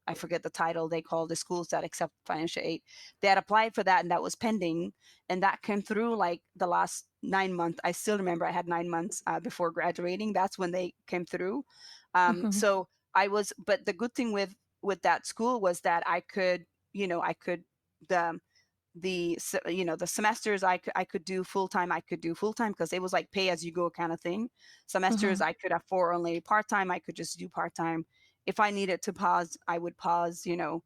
Speaker 2: I forget the title they call the schools that accept financial aid. They had applied for that and that was pending. And that came through like the last 9 months. I still remember I had 9 months before graduating. That's when they came through.
Speaker 1: Mm-hmm.
Speaker 2: So but the good thing with that school was that I could, the, the semesters I could do full time. I could do full time because it was like pay as you go kind of thing. Semesters
Speaker 1: Mm-hmm.
Speaker 2: I could afford only part time. I could just do part time. If I needed to pause, I would pause. And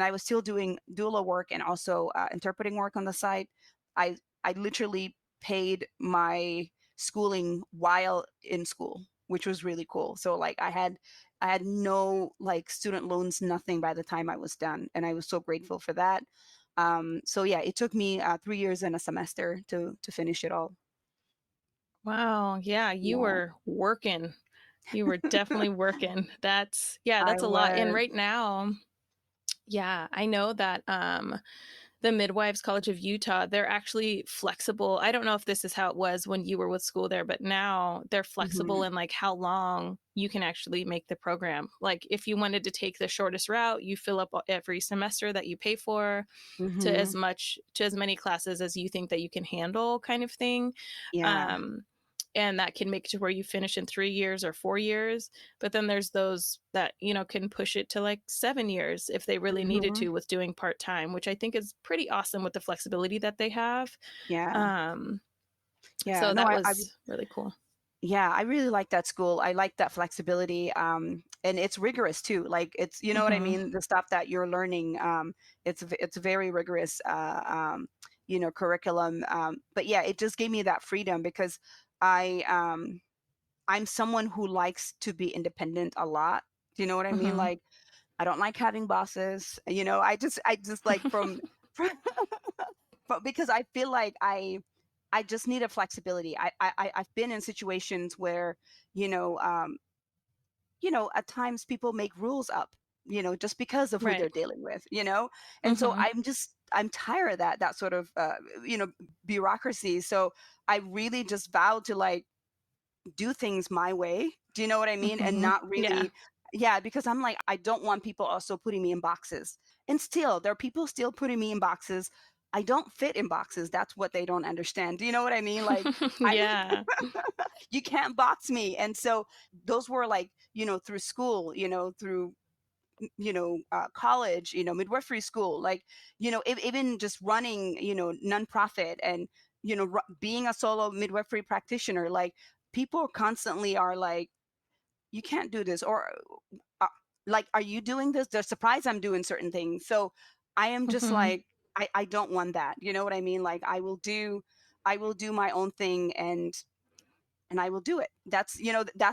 Speaker 2: I was still doing doula work and also interpreting work on the side. I literally paid my schooling while in school, which was really cool. So like I had no like student loans, nothing by the time I was done, and I was so grateful for that. So yeah, it took me 3 years and a semester to finish it all.
Speaker 1: Wow. Yeah, you
Speaker 2: Yeah,
Speaker 1: were working. You were definitely working. Yeah,
Speaker 2: I
Speaker 1: that's a lot. And
Speaker 2: was.
Speaker 1: right now, yeah, I know that the Midwives College of Utah, they're actually flexible. I don't know if this is how it was when you were with school there, but now they're flexible
Speaker 2: Hmm.
Speaker 1: in like how long you can actually make the program. Like if you wanted to take the shortest route, you fill up every semester that you pay for
Speaker 2: Hmm.
Speaker 1: to as many classes as you think that you can handle kind of thing.
Speaker 2: Yeah.
Speaker 1: um and that can make it to where you finish in 3 years or 4 years. But then there's those that can push it to like 7 years if they really needed
Speaker 2: Hmm.
Speaker 1: to with doing part-time, which I think is pretty awesome with the flexibility that they have.
Speaker 2: Yeah.
Speaker 1: um
Speaker 2: Yeah.
Speaker 1: so
Speaker 2: No,
Speaker 1: that was really cool.
Speaker 2: yeah, I really like that school. I like that flexibility. And it's rigorous too. Like it's, you know what I
Speaker 1: Hmm.
Speaker 2: mean? The stuff that you're learning, it's very rigorous, curriculum. But yeah, it just gave me that freedom because I, I'm someone who likes to be independent a lot. Do you know what I mean?
Speaker 1: Hmm.
Speaker 2: Like I don't like having bosses. I just like but because I feel like I just need a flexibility. I've been in situations where, you know, um, at times people make rules up, just because of who
Speaker 1: Right.
Speaker 2: they're dealing with. And so
Speaker 1: Hmm.
Speaker 2: I'm tired of that sort of, you know, bureaucracy. So I really just vowed to like do things my way. Do you know what I mean? And
Speaker 1: Hmm.
Speaker 2: not
Speaker 1: Yeah.
Speaker 2: really, yeah, because I'm like, I don't want people also putting me in boxes. And still, there are people still putting me in boxes. I don't fit in boxes. That's what they don't understand. Do you know what I mean? Like, I,
Speaker 1: Yeah.
Speaker 2: you can't box me. And so those were like, through school, through, college, midwifery school, like, even just running, nonprofit and, being a solo midwifery practitioner, like people constantly are like, you can't do this, or uh, like, are you doing this? They're surprised I'm doing certain things. So I am just
Speaker 1: Hmm.
Speaker 2: like, I don't want that. You know what I mean? Like I will do my own thing, and I will do it. That's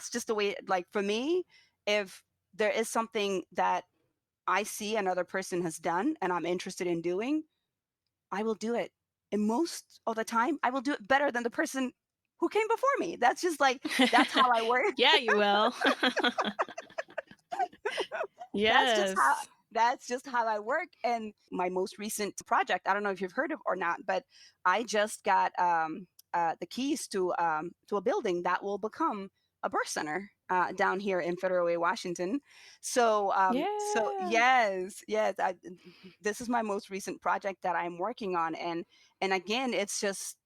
Speaker 2: just the way, like for me, if there is something that I see another person has done and I'm interested in doing, I will do it. And most of the time, I will do it better than the person who came before me. That's just like, that's how I work.
Speaker 1: Yeah, you will.
Speaker 2: That's just how
Speaker 1: Yes.
Speaker 2: that's just how I work. And my most recent project, I don't know if you've heard of or not, but I just got the keys to a building that will become a birth center down here in Federal Washington. So
Speaker 1: Yeah.
Speaker 2: yes, this is my most recent project that I'm working on, and again, it's just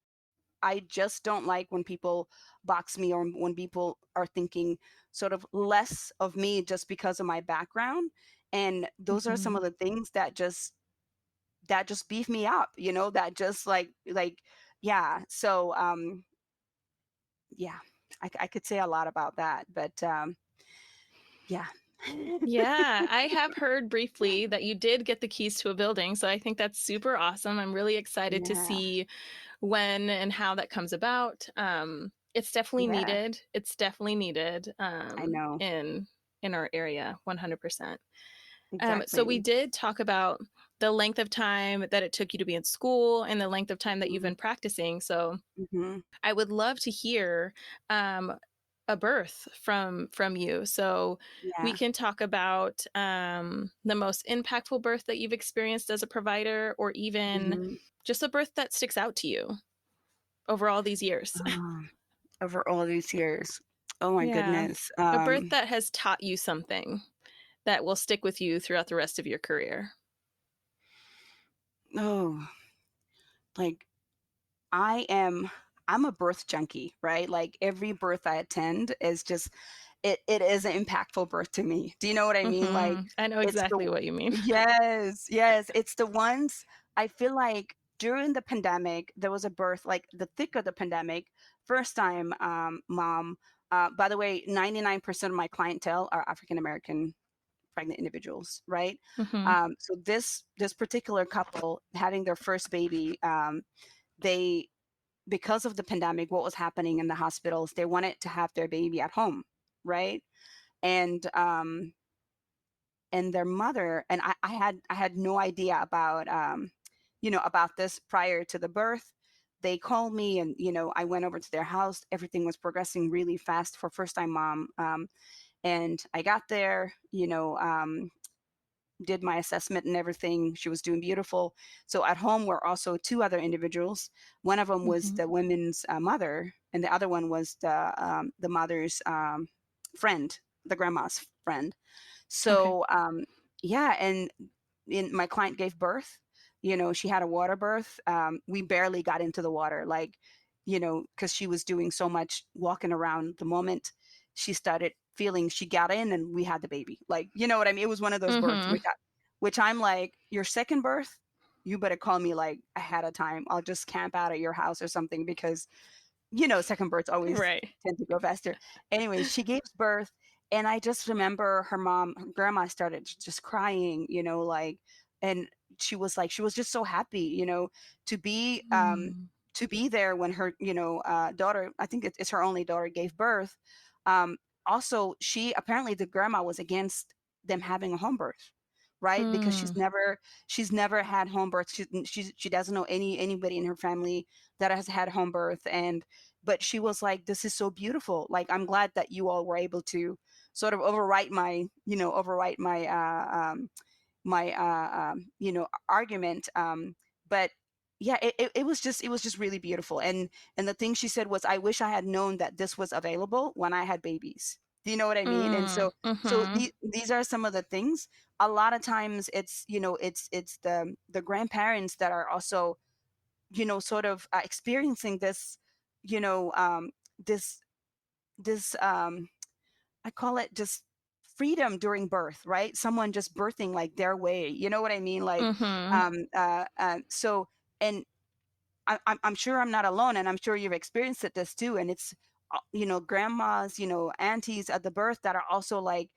Speaker 2: I just don't like when people box me, or when people are thinking sort of less of me just because of my background. And those are some
Speaker 1: Mhm.
Speaker 2: of the things that just beef me up, that just like yeah. So yeah, I could say a lot about that, but yeah.
Speaker 1: Yeah, I have heard briefly that you did get the keys to a building, so I think that's super awesome. I'm really excited to
Speaker 2: Yeah,
Speaker 1: see when and how that comes about. It's definitely
Speaker 2: yeah,
Speaker 1: needed. It's definitely needed
Speaker 2: I know.
Speaker 1: in our area, 100%. So we
Speaker 2: Exactly.
Speaker 1: did talk about the length of time that it took you to be in school and the length of time that you've
Speaker 2: Mm-hmm.
Speaker 1: been practicing. So
Speaker 2: Mm-hmm.
Speaker 1: I would love to hear um, a birth from you. So we
Speaker 2: Yeah.
Speaker 1: can talk about the most impactful birth that you've experienced as a provider, or even
Speaker 2: Mm-hmm.
Speaker 1: just a birth that sticks out to you over all these years.
Speaker 2: Over all these years. Oh my
Speaker 1: Yeah.
Speaker 2: goodness.
Speaker 1: A birth that has taught you something that will stick with you throughout the rest of your career.
Speaker 2: Oh, like I am I'm a birth junkie, right? Like every birth I attend is just it is an impactful birth to me. Do you know what I mean? Like
Speaker 1: I know
Speaker 2: it's the
Speaker 1: exactly what you mean.
Speaker 2: yes, yes, it's the ones I feel like during the pandemic there was a birth like the thick of the pandemic, first time mom. By the way, 99% of my clientele are African American pregnant individuals, right?
Speaker 1: Hmm.
Speaker 2: So this particular couple having their first baby, they because of the pandemic, what was happening in the hospitals, they wanted to have their baby at home, right? And and their mother and I had no idea about about this prior to the birth. They called me, and I went over to their house. Everything was progressing really fast for first time mom. And I got there, did my assessment and everything. She was doing beautiful. So at home were also two other individuals. One of them was
Speaker 1: Hmm.
Speaker 2: the women's mother, and the other one was the mother's friend, the grandma's friend.
Speaker 1: Okay.
Speaker 2: So yeah, and my client gave birth. She had a water birth. We barely got into the water, like, because she was doing so much walking around. The moment she started feeling, she got in, and we had the baby. Like, you know what I mean? It was one of those births,
Speaker 1: Hmm.
Speaker 2: which I'm like, your second birth, you better call me like ahead of time. I'll just camp out at your house or something, because second births always
Speaker 1: Right.
Speaker 2: tend to go faster. Anyway, she gave birth, and I just remember her grandma started just crying, like, and she was just so happy, to be um
Speaker 1: Mm.
Speaker 2: to be there when her, daughter, I think it's her only daughter, gave birth. Um, Also, she apparently the grandma was against them having a home birth, right? Because
Speaker 1: Mm.
Speaker 2: she's never had home birth. She doesn't know anybody in her family that has had home birth. And but she was like, this is so beautiful. Like, I'm glad that you all were able to sort of overwrite my argument. But yeah, it was just really beautiful. And the thing she said was, I wish I had known that this was available when I had babies. Do you know what I mean? And
Speaker 1: Mm.
Speaker 2: so
Speaker 1: Mhm.
Speaker 2: these are some of the things. A lot of times it's the grandparents that are also, sort of experiencing this, you know um this this I call it just freedom during birth, right? Someone just birthing like their way, you know what I mean? Like
Speaker 1: Mhm.
Speaker 2: so and I'm sure I'm not alone, and I'm sure you've experienced this too. And it's grandmas, aunties at the birth that are also like,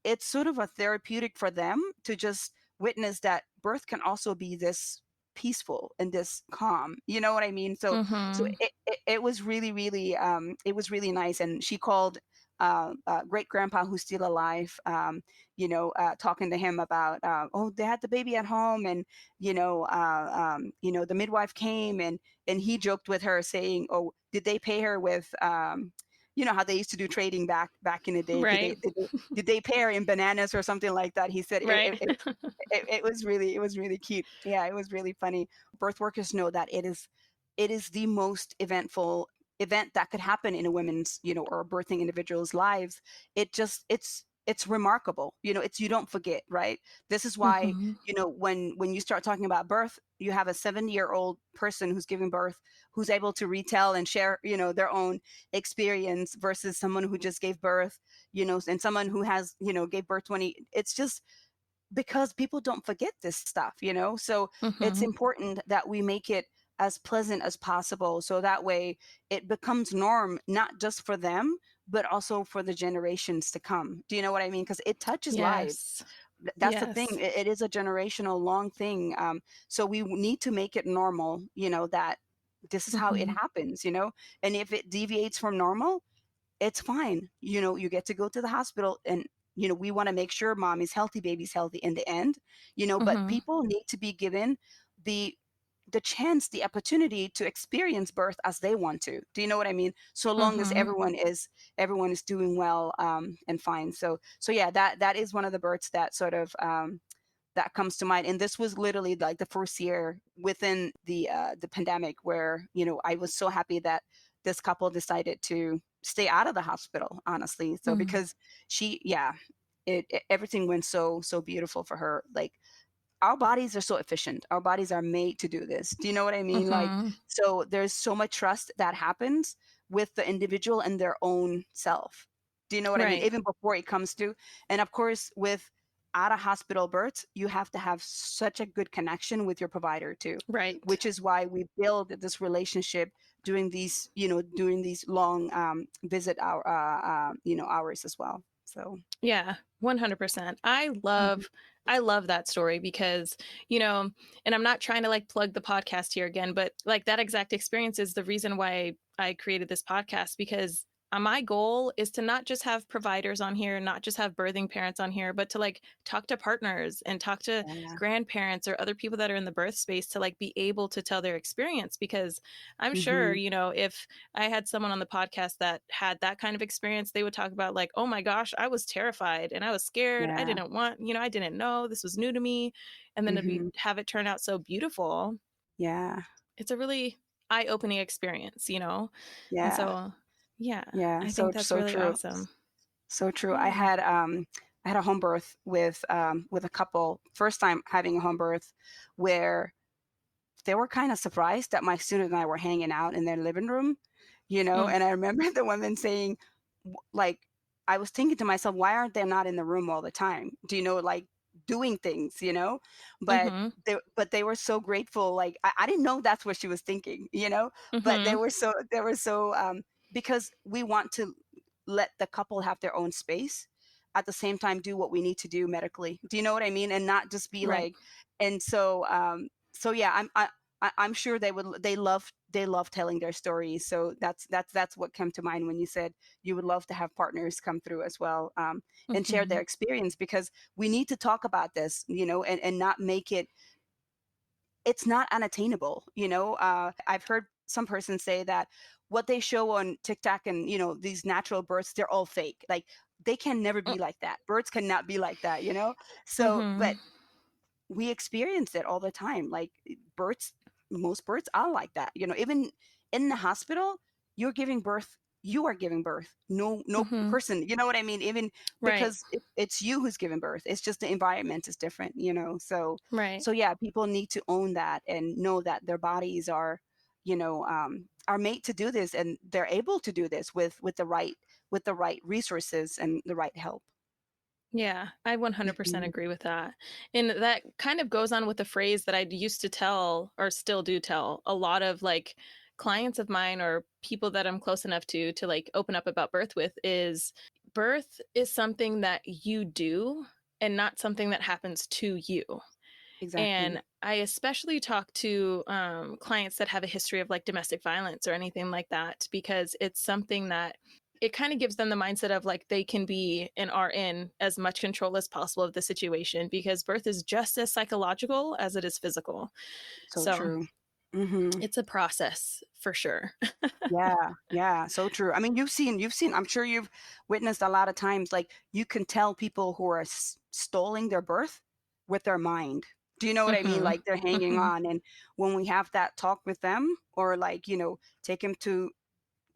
Speaker 2: it's sort of a therapeutic for them to just witness that birth can also be this peaceful and this calm. You know what I mean? So
Speaker 1: Mhm.
Speaker 2: it was really, really it was really nice. And she called great grandpa who's still alive, talking to him about, oh, they had the baby at home, and the midwife came, and he joked with her saying, oh, did they pay her with, how they used to do trading back in the day? Did
Speaker 1: Right.
Speaker 2: they did they, did they pay her in bananas or something like that? He said
Speaker 1: Right.
Speaker 2: it was really cute. Yeah, it was really funny. Birth workers know that it is the most eventful event that could happen in a woman's, or a birthing individual's lives. It's remarkable. It's, you don't forget, right? This is why,
Speaker 1: Hmm.
Speaker 2: when you start talking about birth, you have a 70-year-old person who's giving birth, who's able to retell and share, their own experience, versus someone who just gave birth, and someone who has, gave birth 20. It's just because people don't forget this stuff. So it's
Speaker 1: Hmm.
Speaker 2: important that we make it as pleasant as possible, so that way it becomes norm, not just for them, but also for the generations to come. Do you know what I mean? Because it touches lives.
Speaker 1: Yes.
Speaker 2: That's the thing.
Speaker 1: Yes.
Speaker 2: It is a generational long thing. So we need to make it normal, that this is how it
Speaker 1: Hmm.
Speaker 2: happens. And if it deviates from normal, it's fine. You get to go to the hospital, and we want to make sure mom is healthy, baby's healthy in the end. But
Speaker 1: Hmm.
Speaker 2: people need to be given the the chance, the opportunity to experience birth as they want to. Do you know what I mean? So long as
Speaker 1: Hmm.
Speaker 2: everyone is doing well, and fine. So yeah, that is one of the births that sort of, that comes to mind. And this was literally like the first year within the pandemic, where I was so happy that this couple decided to stay out of the hospital, honestly. So
Speaker 1: Hmm.
Speaker 2: because yeah, everything went so beautiful for her. Like, our bodies are so efficient. Our bodies are made to do this. Do you know what I mean? Like,
Speaker 1: Hmm.
Speaker 2: so there's so much trust that happens with the individual and their own self. Do you know what I mean?
Speaker 1: Right.
Speaker 2: Even before it comes to, and of course, with out of hospital births, you have to have such a good connection with your provider too,
Speaker 1: Right.
Speaker 2: which is why we build this relationship during these long, hours as well. So,
Speaker 1: Yeah, 100%.
Speaker 2: mhm.
Speaker 1: I love that story because, you know, and I'm not trying to like plug the podcast here again, but like that exact experience is the reason why I created this podcast because my goal is to not just have providers on here, not just have birthing parents on here, but to like talk to partners and talk to
Speaker 2: Yeah.
Speaker 1: grandparents or other people that are in the birth space to like be able to tell their experience because I'm sure,
Speaker 2: Hmm.
Speaker 1: if I had someone on the podcast that had that kind of experience, they would talk about like, oh my gosh, I was terrified and I was scared. I
Speaker 2: Yeah.
Speaker 1: didn't want, I didn't know this was new to me. And then to be
Speaker 2: Hmm.
Speaker 1: have it turn out so beautiful.
Speaker 2: Yeah.
Speaker 1: It's a really eye-opening experience. And
Speaker 2: Yeah.
Speaker 1: so yeah,
Speaker 2: Yeah.
Speaker 1: I
Speaker 2: So
Speaker 1: think that's
Speaker 2: so
Speaker 1: really
Speaker 2: true.
Speaker 1: awesome.
Speaker 2: So true.
Speaker 1: Yeah.
Speaker 2: I had a home birth with a couple, first time having a home birth, where they were kind of surprised that my student and I were hanging out in their living room.
Speaker 1: Mm.
Speaker 2: And I remember the woman saying, like, I was thinking to myself, why aren't they not in the room all the time? Like, doing things. But
Speaker 1: Mhm.
Speaker 2: they were so grateful. Like, I didn't know that's what she was thinking. But
Speaker 1: Mhm.
Speaker 2: they were so, because we want to let the couple have their own space, at the same time do what we need to do medically. Do you know what I mean? And not just be
Speaker 1: Right.
Speaker 2: like, and so yeah, I'm sure they love telling their stories. So that's what came to mind when you said you would love to have partners come through as well, and share their
Speaker 1: Mhm.
Speaker 2: experience, because we need to talk about this, and not make it. It's not unattainable. I've heard some person say that what they show on TikTok and these natural births, they're all fake. Like, they can never
Speaker 1: Mm.
Speaker 2: be like that. Birds cannot be like that. So, but
Speaker 1: Mhm.
Speaker 2: we experience it all the time. Like, births, most births are like that. Even in the hospital, you're giving birth. You are giving birth. No
Speaker 1: Mhm.
Speaker 2: person. You know what I mean? Even
Speaker 1: Right.
Speaker 2: because it's you who's giving birth. It's just the environment is different. So,
Speaker 1: Right.
Speaker 2: so yeah, people need to own that and know that their bodies are made to do this, and they're able to do this with the right resources and the right help.
Speaker 1: Yeah, I 100%
Speaker 2: Mhm.
Speaker 1: agree with that. And that kind of goes on with the phrase that I used to tell or still do tell a lot of like clients of mine or people that I'm close enough to like open up about birth with is birth is something that you do and not something that happens to you. And
Speaker 2: Exactly.
Speaker 1: I especially talk to clients that have a history of like domestic violence or anything like that because it's something that it kind of gives them the mindset of like they can be and are in as much control as possible of the situation, because birth is just as psychological as it is physical.
Speaker 2: So
Speaker 1: So
Speaker 2: true. Hmm.
Speaker 1: it's a process for sure.
Speaker 2: Yeah, yeah, so true. I mean, you've seen, I'm sure you've witnessed a lot of times, like you can tell people who are stalling their birth with their mind. Do you know what I mean?
Speaker 1: Hmm.
Speaker 2: Like they're hanging
Speaker 1: Hmm.
Speaker 2: on. And when we have that talk with them, or like, take them to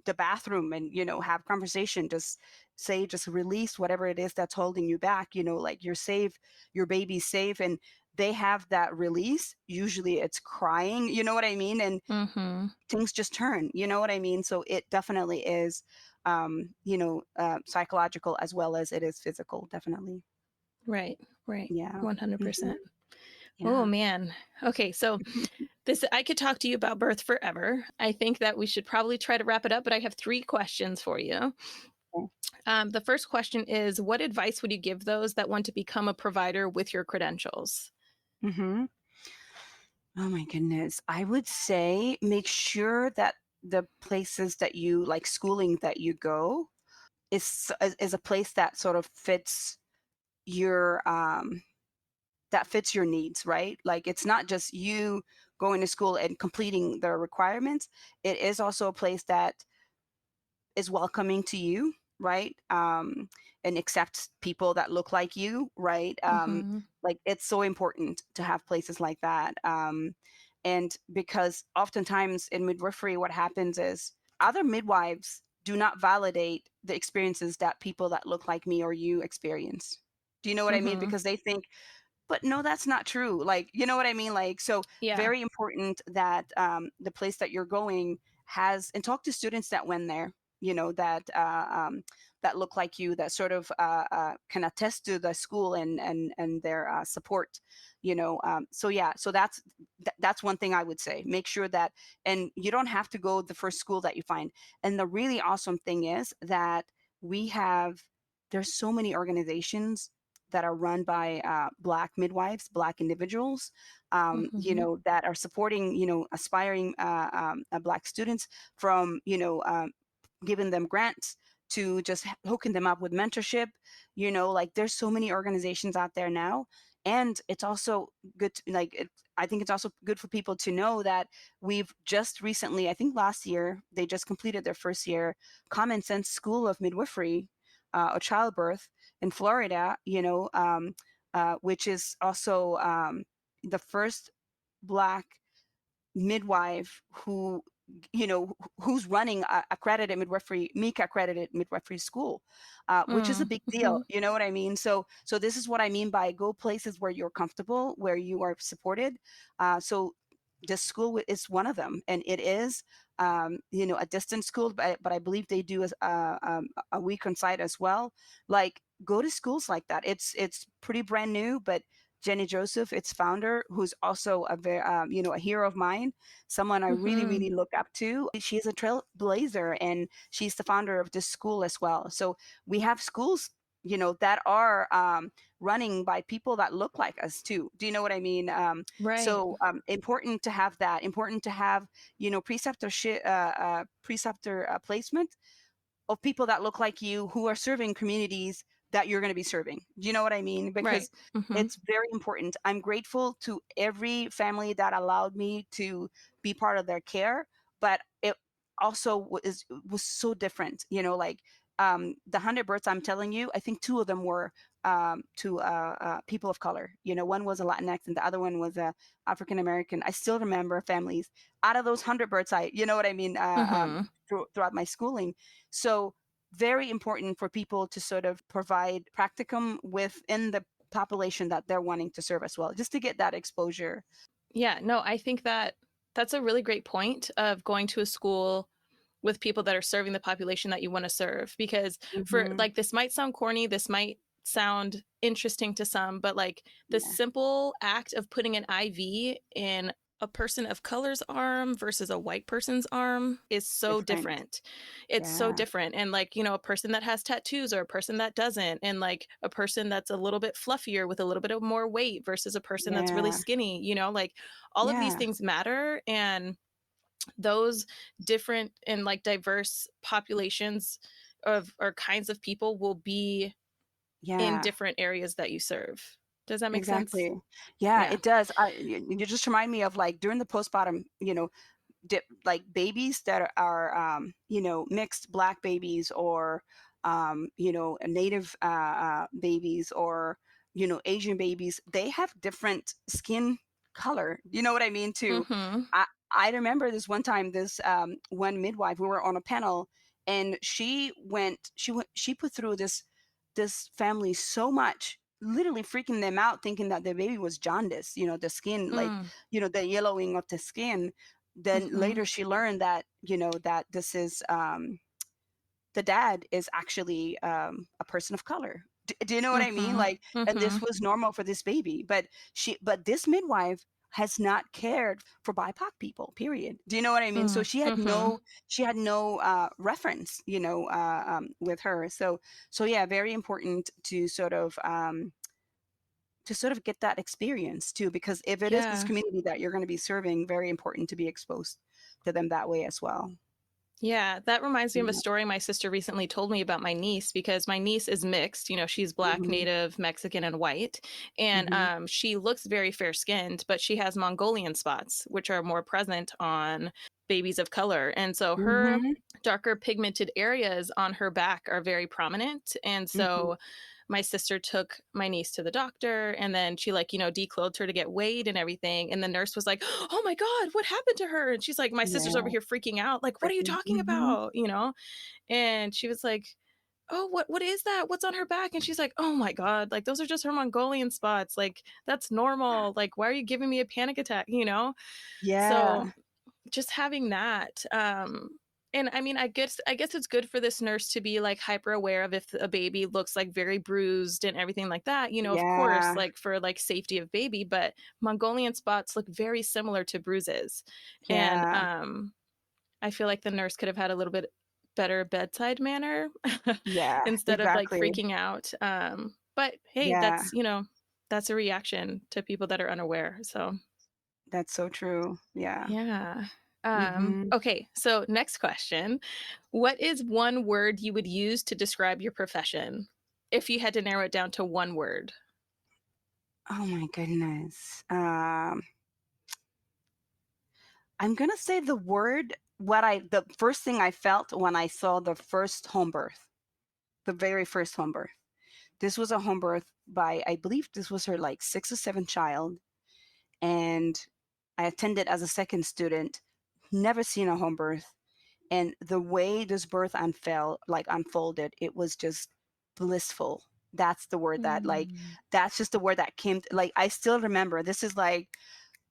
Speaker 2: the bathroom and, have conversation, just say, just release whatever it is that's holding you back, like you're safe, your baby's safe. And they have that release. Usually it's crying, you know what I mean? And
Speaker 1: Hmm.
Speaker 2: things just turn, you know what I mean? So it definitely is, psychological as well as it is physical, definitely.
Speaker 1: Right, right.
Speaker 2: Yeah.
Speaker 1: 100%.
Speaker 2: Hmm.
Speaker 1: Oh
Speaker 2: Yeah.
Speaker 1: man. Okay, so this I could talk to you about birth forever. I think that we should probably try to wrap it up, but I have 3 questions for you. The first question is, what advice would you give those that want to become a provider with your credentials?
Speaker 2: Hmm. Oh my goodness. I would say make sure that the places that you like, schooling that you go is a place that sort of fits your that fits your needs, right? Like it's not just you going to school and completing the requirements. It is also a place that is welcoming to you, right? And accepts people that look like you, right?
Speaker 1: Mhm.
Speaker 2: Like it's so important to have places like that. And because oftentimes in midwifery, what happens is other midwives do not validate the experiences that people that look like me or you experience. Do you know what I mean?
Speaker 1: Mhm.
Speaker 2: Because they think, but no, that's not true. Like, you know what I mean? Like, so
Speaker 1: Yeah.
Speaker 2: very important that the place that you're going has, and talk to students that went there, that look like you, that sort of can attest to the school and their support, so yeah, so that's one thing I would say. Make sure that, and you don't have to go the first school that you find. And the really awesome thing is that we have, there's so many organizations that are run by Black midwives, Black individuals,
Speaker 1: Mhm.
Speaker 2: that are supporting, aspiring Black students, from, giving them grants to just hooking them up with mentorship. Like there's so many organizations out there now. And it's also good to, like, I think it's also good for people to know that we've just recently, I think last year, they just completed their first year Common Sense School of Midwifery, or childbirth in Florida, which is also the first Black midwife who's running a accredited midwifery, Mika accredited midwifery school, which is a
Speaker 1: Mm.
Speaker 2: big deal.
Speaker 1: Mhm.
Speaker 2: You know what I mean? So this is what I mean by go places where you're comfortable, where you are supported. So this school is one of them, and it is, a distance school, but I believe they do a week on site as well. Like go to schools like that. It's pretty brand new, but Jenny Joseph, its founder, who's also a very, a hero of mine, someone I really,
Speaker 1: Mhm.
Speaker 2: really look up to. She's a trailblazer, and she's the founder of this school as well. So we have schools, that are running by people that look like us too. Do you know what I mean?
Speaker 1: Right.
Speaker 2: So important to have that. Important to have, preceptor placement of people that look like you, who are serving communities that you're going to be serving. Do you know what I mean?
Speaker 1: Right.
Speaker 2: Because
Speaker 1: Mhm.
Speaker 2: it's very important. I'm grateful to every family that allowed me to be part of their care, but it also was so different. Like the 100 births I'm telling you, I think two of them were to people of color. One was a Latinx and the other one was a African American. I still remember families out of those 100 births. You know what I mean?
Speaker 1: Mhm.
Speaker 2: Throughout my schooling. So very important for people to sort of provide practicum within the population that they're wanting to serve as well, just to get that exposure.
Speaker 1: Yeah, no, I think that that's a really great point of going to a school with people that are serving the population that you want to serve, because for
Speaker 2: Hmm.
Speaker 1: like this might sound corny, this might sound interesting to some, but like the
Speaker 2: Yeah,
Speaker 1: simple act of putting an IV in a person of color's arm versus a white person's arm is so
Speaker 2: different.
Speaker 1: different. It's so
Speaker 2: Yeah,
Speaker 1: different. And like, a person that has tattoos or a person that doesn't, and like a person that's a little bit fluffier with a little bit of more weight versus a person that's really
Speaker 2: yeah,
Speaker 1: skinny, like all of these
Speaker 2: yeah.
Speaker 1: things matter. And those different and like diverse populations of or kinds of people will be in
Speaker 2: Yeah.
Speaker 1: different areas that you serve. Does that make sense?
Speaker 2: Exactly. Yeah,
Speaker 1: Yeah.
Speaker 2: it does. You just remind me of like during the postpartum, like babies that are mixed black babies, or native babies, or Asian babies. They have different skin color, you know what I mean, too.
Speaker 1: Mhm.
Speaker 2: I remember this one time, this one midwife, we were on a panel, and she put through this family so much, literally freaking them out, thinking that their baby was jaundice, the skin, like,
Speaker 1: Mm.
Speaker 2: the yellowing of the skin. Then
Speaker 1: Mhm.
Speaker 2: later she learned that, that this is, the dad is actually a person of color. Do you know what I mean?
Speaker 1: Mhm.
Speaker 2: Like, and this
Speaker 1: Mhm.
Speaker 2: was normal for this baby, but this midwife has not cared for BIPOC people. Period. Do you know what I mean? So
Speaker 1: Mm. Mhm.
Speaker 2: she had no reference, with her. So yeah, very important to sort of get that experience too, because if it is this
Speaker 1: Yeah.
Speaker 2: community that you're going to be serving, very important to be exposed to them that way as well.
Speaker 1: Yeah, that reminds me of a
Speaker 2: Yeah.
Speaker 1: story my sister recently told me about my niece, because my niece is mixed. She's Black,
Speaker 2: Hmm.
Speaker 1: Native, Mexican, and white. And
Speaker 2: Hmm.
Speaker 1: she looks very fair skinned, but she has Mongolian spots, which are more present on babies of color. And so her
Speaker 2: Hmm.
Speaker 1: darker pigmented areas on her back are very prominent. And
Speaker 2: Hmm.
Speaker 1: so my sister took my niece to the doctor, and then she, like, declothed her to get weighed and everything. And the nurse was like, "Oh my God, what happened to her?" And she's like, my sister's over
Speaker 2: Yeah.
Speaker 1: here freaking out, like, "What are you
Speaker 2: Freaking.
Speaker 1: talking
Speaker 2: Hmm.
Speaker 1: about?" And she was like, "Oh, what is that? What's on her back?" And she's like, "Oh my God, like, those are just her Mongolian spots. Like, that's normal. Like, why are you giving me a panic attack?" So
Speaker 2: Yeah.
Speaker 1: just having that, and I mean, I guess it's good for this nurse to be like hyper aware of if a baby looks like very bruised and everything like that, of course,
Speaker 2: Yeah.
Speaker 1: like for like safety of baby. But Mongolian spots look very similar to bruises. And
Speaker 2: Yeah.
Speaker 1: I feel like the nurse could have had a little bit better bedside manner
Speaker 2: Yeah.
Speaker 1: instead of like
Speaker 2: Exactly.
Speaker 1: freaking out. But hey,
Speaker 2: Yeah.
Speaker 1: that's a reaction to people that are unaware. So
Speaker 2: That's so true. Yeah.
Speaker 1: yeah.
Speaker 2: Hmm.
Speaker 1: Okay, so next question. What is one word you would use to describe your profession if you had to narrow it down to one word?
Speaker 2: Oh my goodness. I'm gonna say the first thing I felt when I saw the first home birth, the very first home birth. This was a home birth by, I believe this was her like sixth or seventh child, and I attended as a second student. Never seen a home birth, and the way this birth unfolded, it was just blissful. That's the word that, like,
Speaker 1: Mm.
Speaker 2: that's just the word that came, like, I still remember. This is like,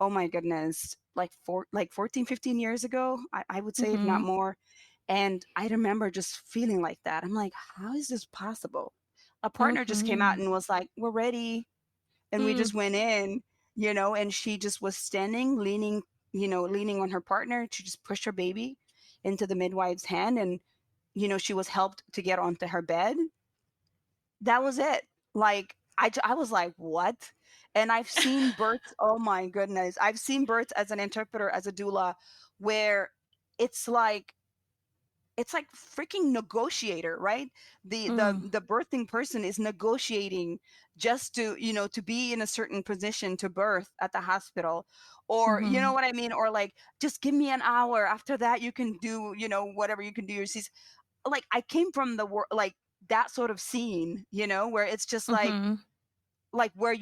Speaker 2: oh my goodness, like 14, 15 years ago, I would say, if not
Speaker 1: Mhm.
Speaker 2: more. And I remember just feeling like that. I'm like, how is this possible? A partner just came out
Speaker 1: Mhm.
Speaker 2: and was like, we're ready. And we
Speaker 1: Mm.
Speaker 2: just went in, and she just was standing, leaning on her partner to just push her baby into the midwife's hand. And, she was helped to get onto her bed. That was it. Like, I was like, what? And I've seen births. Oh my goodness. I've seen births as an interpreter, as a doula, where it's like, freaking negotiator, right?
Speaker 1: Mm.
Speaker 2: The birthing person is negotiating just to be in a certain position to birth at the hospital, or you know
Speaker 1: Mhm.
Speaker 2: what I mean, or like, just give me an hour, after that you can do, whatever you can do. Like, I came from the world, like, that sort of scene, where it's just
Speaker 1: Mhm.
Speaker 2: like where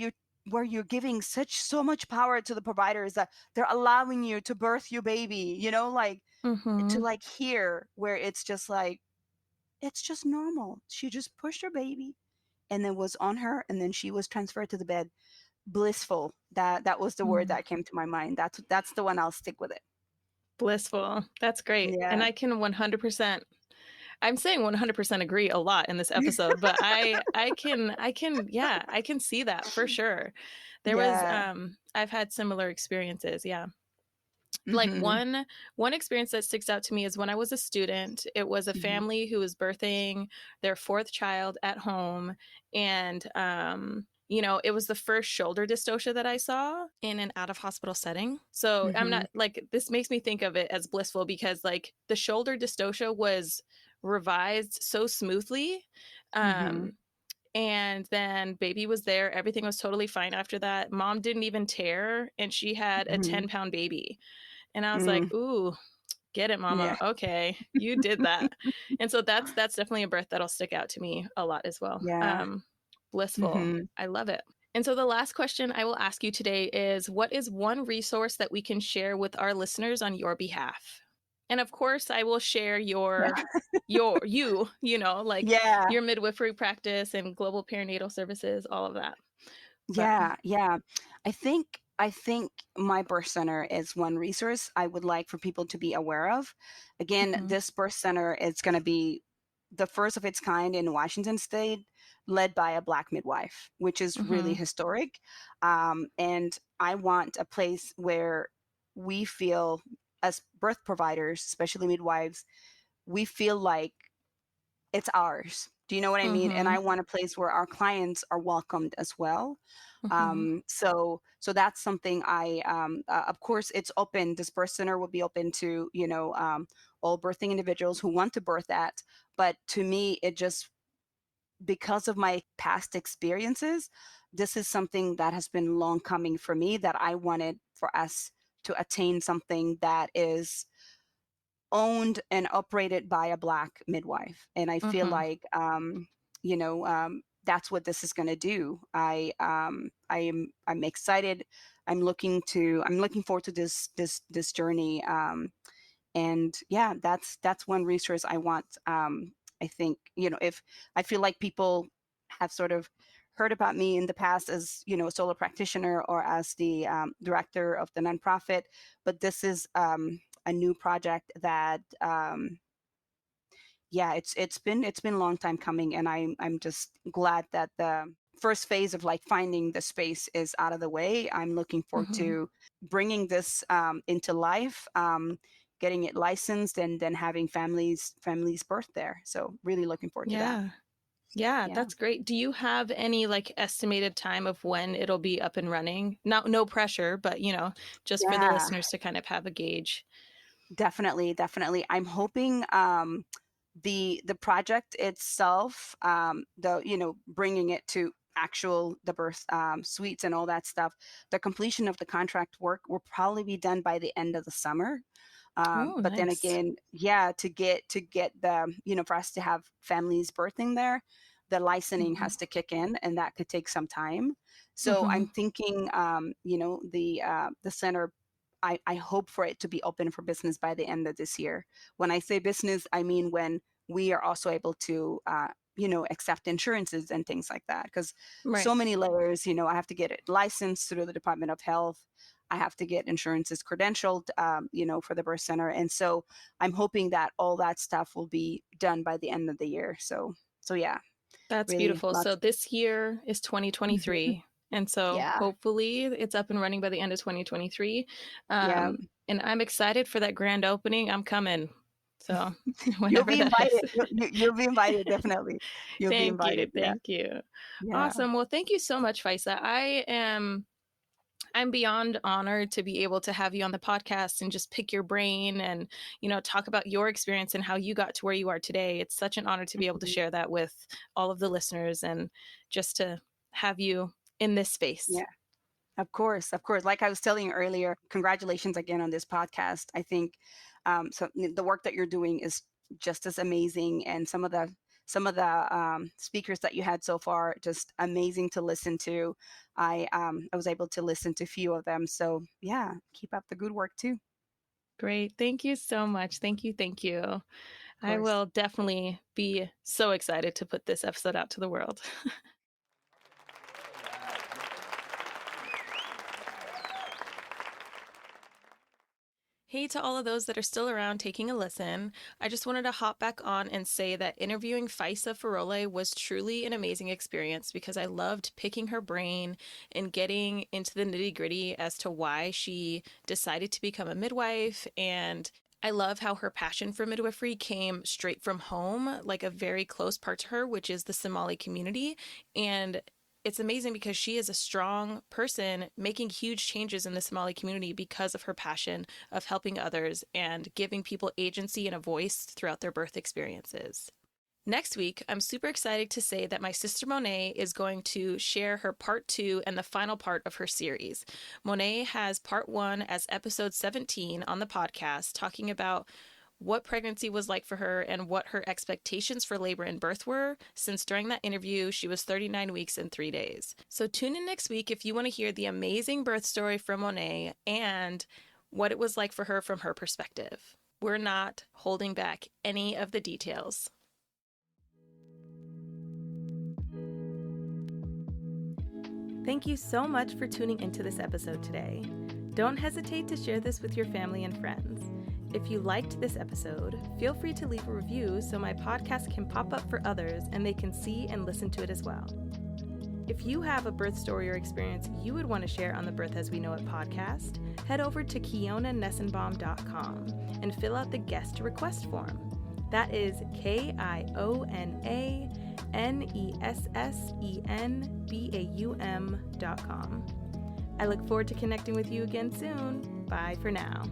Speaker 2: you're giving so much power to the providers, that they're allowing you to birth your baby, like, to
Speaker 1: Mhm.
Speaker 2: like here, where it's just like, it's just normal. She just pushed her baby, and then was on her, and then she was transferred to the bed. Blissful. That was the word
Speaker 1: Mm.
Speaker 2: that came to my mind. That's the one. I'll stick with it.
Speaker 1: Blissful. That's great. And
Speaker 2: Yeah.
Speaker 1: I can 100%, I'm saying 100% agree a lot in this episode, but I can yeah, I can see that for sure. There was
Speaker 2: Yeah.
Speaker 1: I've had similar experiences, yeah. Like
Speaker 2: Mhm.
Speaker 1: one experience that sticks out to me is when I was a student. It was a
Speaker 2: Mhm.
Speaker 1: family who was birthing their fourth child at home, and it was the first shoulder dystocia that I saw in an out of hospital setting. So I'm
Speaker 2: Mhm.
Speaker 1: not like, this makes me think of it as blissful, because like the shoulder dystocia was revised so smoothly.
Speaker 2: Mhm.
Speaker 1: Um, and then baby was there. Everything was totally fine after that. Mom didn't even tear, and she had a
Speaker 2: Mhm.
Speaker 1: 10-pound baby. And I was like,
Speaker 2: Mm.
Speaker 1: ooh, get it,
Speaker 2: Yeah.
Speaker 1: mama. Okay, you did that. And so that's definitely a birth that'll stick out to me a lot as well.
Speaker 2: Yeah.
Speaker 1: Blissful.
Speaker 2: Mhm.
Speaker 1: I love it. And so the last question I will ask you today is, what is one resource that we can share with our listeners on your behalf? And of course, I will share like
Speaker 2: Yeah.
Speaker 1: your midwifery practice and global perinatal services, all of that. But
Speaker 2: Yeah, yeah. I think my birth center is one resource I would like for people to be aware of. Again,
Speaker 1: mhm,
Speaker 2: this birth center is going to be the first of its kind in Washington State, led by a Black midwife, which is really
Speaker 1: mhm,
Speaker 2: historic. And I want a place where we feel, as birth providers, especially midwives, we feel like it's ours. Do you know what I mean? And
Speaker 1: mhm,
Speaker 2: I want a place where our clients are welcomed as well.
Speaker 1: mhm,
Speaker 2: So that's something of course, it's open. This birth center will be open to, all birthing individuals who want to birth at. But to me, it just, because of my past experiences, this is something that has been long coming for me, that I wanted for us to attain something that is owned and operated by a Black midwife. And I feel
Speaker 1: mhm.
Speaker 2: like, that's what this is going to do. I'm excited. I'm looking forward to this journey. And yeah, that's one resource I want. I think, if I feel like people have sort of heard about me in the past as, a solo practitioner or as the director of the nonprofit, but this is a new project that, yeah, it's been a long time coming, and I'm just glad that the first phase of like finding the space is out of the way. I'm looking forward
Speaker 1: Mhm.
Speaker 2: to bringing this into life, getting it licensed, and then having families birth there. So really looking forward to that.
Speaker 1: Yeah. Yeah,
Speaker 2: Yeah.
Speaker 1: that's great. Do you have any like estimated time of when it'll be up and running? No pressure, but just for the
Speaker 2: Yeah.
Speaker 1: listeners to kind of have a gauge.
Speaker 2: Definitely, definitely. I'm hoping the project itself, the bringing it to actual the birth suites and all that stuff, the completion of the contract work will probably be done by the end of the summer.
Speaker 1: Oh,
Speaker 2: But then
Speaker 1: nice.
Speaker 2: again, yeah, to get the, for us to have families birthing there, the licensing
Speaker 1: Mhm.
Speaker 2: has to kick in, and that could take some time. So I'm
Speaker 1: Mhm.
Speaker 2: thinking, the center, I hope for it to be open for business by the end of this year. When I say business, I mean when we are also able to, accept insurances and things like that. Because
Speaker 1: Right.
Speaker 2: so many layers, I have to get it licensed through the Department of Health. I have to get insurances credentialed, for the birth center. And so I'm hoping that all that stuff will be done by the end of the year. So yeah,
Speaker 1: That's
Speaker 2: really
Speaker 1: beautiful. So
Speaker 2: lots.
Speaker 1: this year is
Speaker 2: Mhm.
Speaker 1: 2023. And so
Speaker 2: Yeah.
Speaker 1: hopefully it's up and running by the end of 2023.
Speaker 2: Yeah.
Speaker 1: And I'm excited for that grand opening. I'm coming. So
Speaker 2: You'll
Speaker 1: whenever
Speaker 2: be
Speaker 1: that
Speaker 2: invited.
Speaker 1: is.
Speaker 2: You'll be invited, definitely. You'll be
Speaker 1: Thank you.
Speaker 2: invited. Yeah.
Speaker 1: Thank you.
Speaker 2: Yeah.
Speaker 1: Awesome. Well, thank you so much, Faisa. I'm beyond honored to be able to have you on the podcast and just pick your brain and, talk about your experience and how you got to where you are today. It's such an honor to be able to
Speaker 2: Mhm.
Speaker 1: share that with all of the listeners and just to have you in this space.
Speaker 2: Yeah. Of course, of course. Like I was telling you earlier, congratulations again on this podcast. I think, so the work that you're doing is just as amazing, and some of the speakers that you had so far, just amazing to listen to. I was able to listen to a few of them. So yeah, keep up the good work too.
Speaker 1: Great. Thank you so much. Thank you. Thank you.
Speaker 2: Of
Speaker 1: I
Speaker 2: course.
Speaker 1: will definitely be so excited to put this episode out to the world. Hey to all of those that are still around taking a listen. I just wanted to hop back on and say that interviewing Faisa Farole was truly an amazing experience because I loved picking her brain and getting into the nitty gritty as to why she decided to become a midwife. And I love how her passion for midwifery came straight from home, like a very close part to her, which is the Somali community. And it's amazing because she is a strong person making huge changes in the Somali community because of her passion of helping others and giving people agency and a voice throughout their birth experiences. Next week, I'm super excited to say that my sister Monet is going to share her part 2 and the final part of her series. Monet has part 1 as episode 17 on the podcast, talking about what pregnancy was like for her and what her expectations for labor and birth were, since during that interview she was 39 weeks and 3 days. So tune in next week if you want to hear the amazing birth story from Monet and what it was like for her from her perspective. We're not holding back any of the details. Thank you so much for tuning into this episode today. Don't hesitate to share this with your family and friends. If you liked this episode, feel free to leave a review so my podcast can pop up for others and they can see and listen to it as well. If you have a birth story or experience you would want to share on the Birth As We Know It podcast, head over to KionaNessenbaum.com and fill out the guest request form. That is KionaNessenbaum.com. I look forward to connecting with you again soon. Bye for now.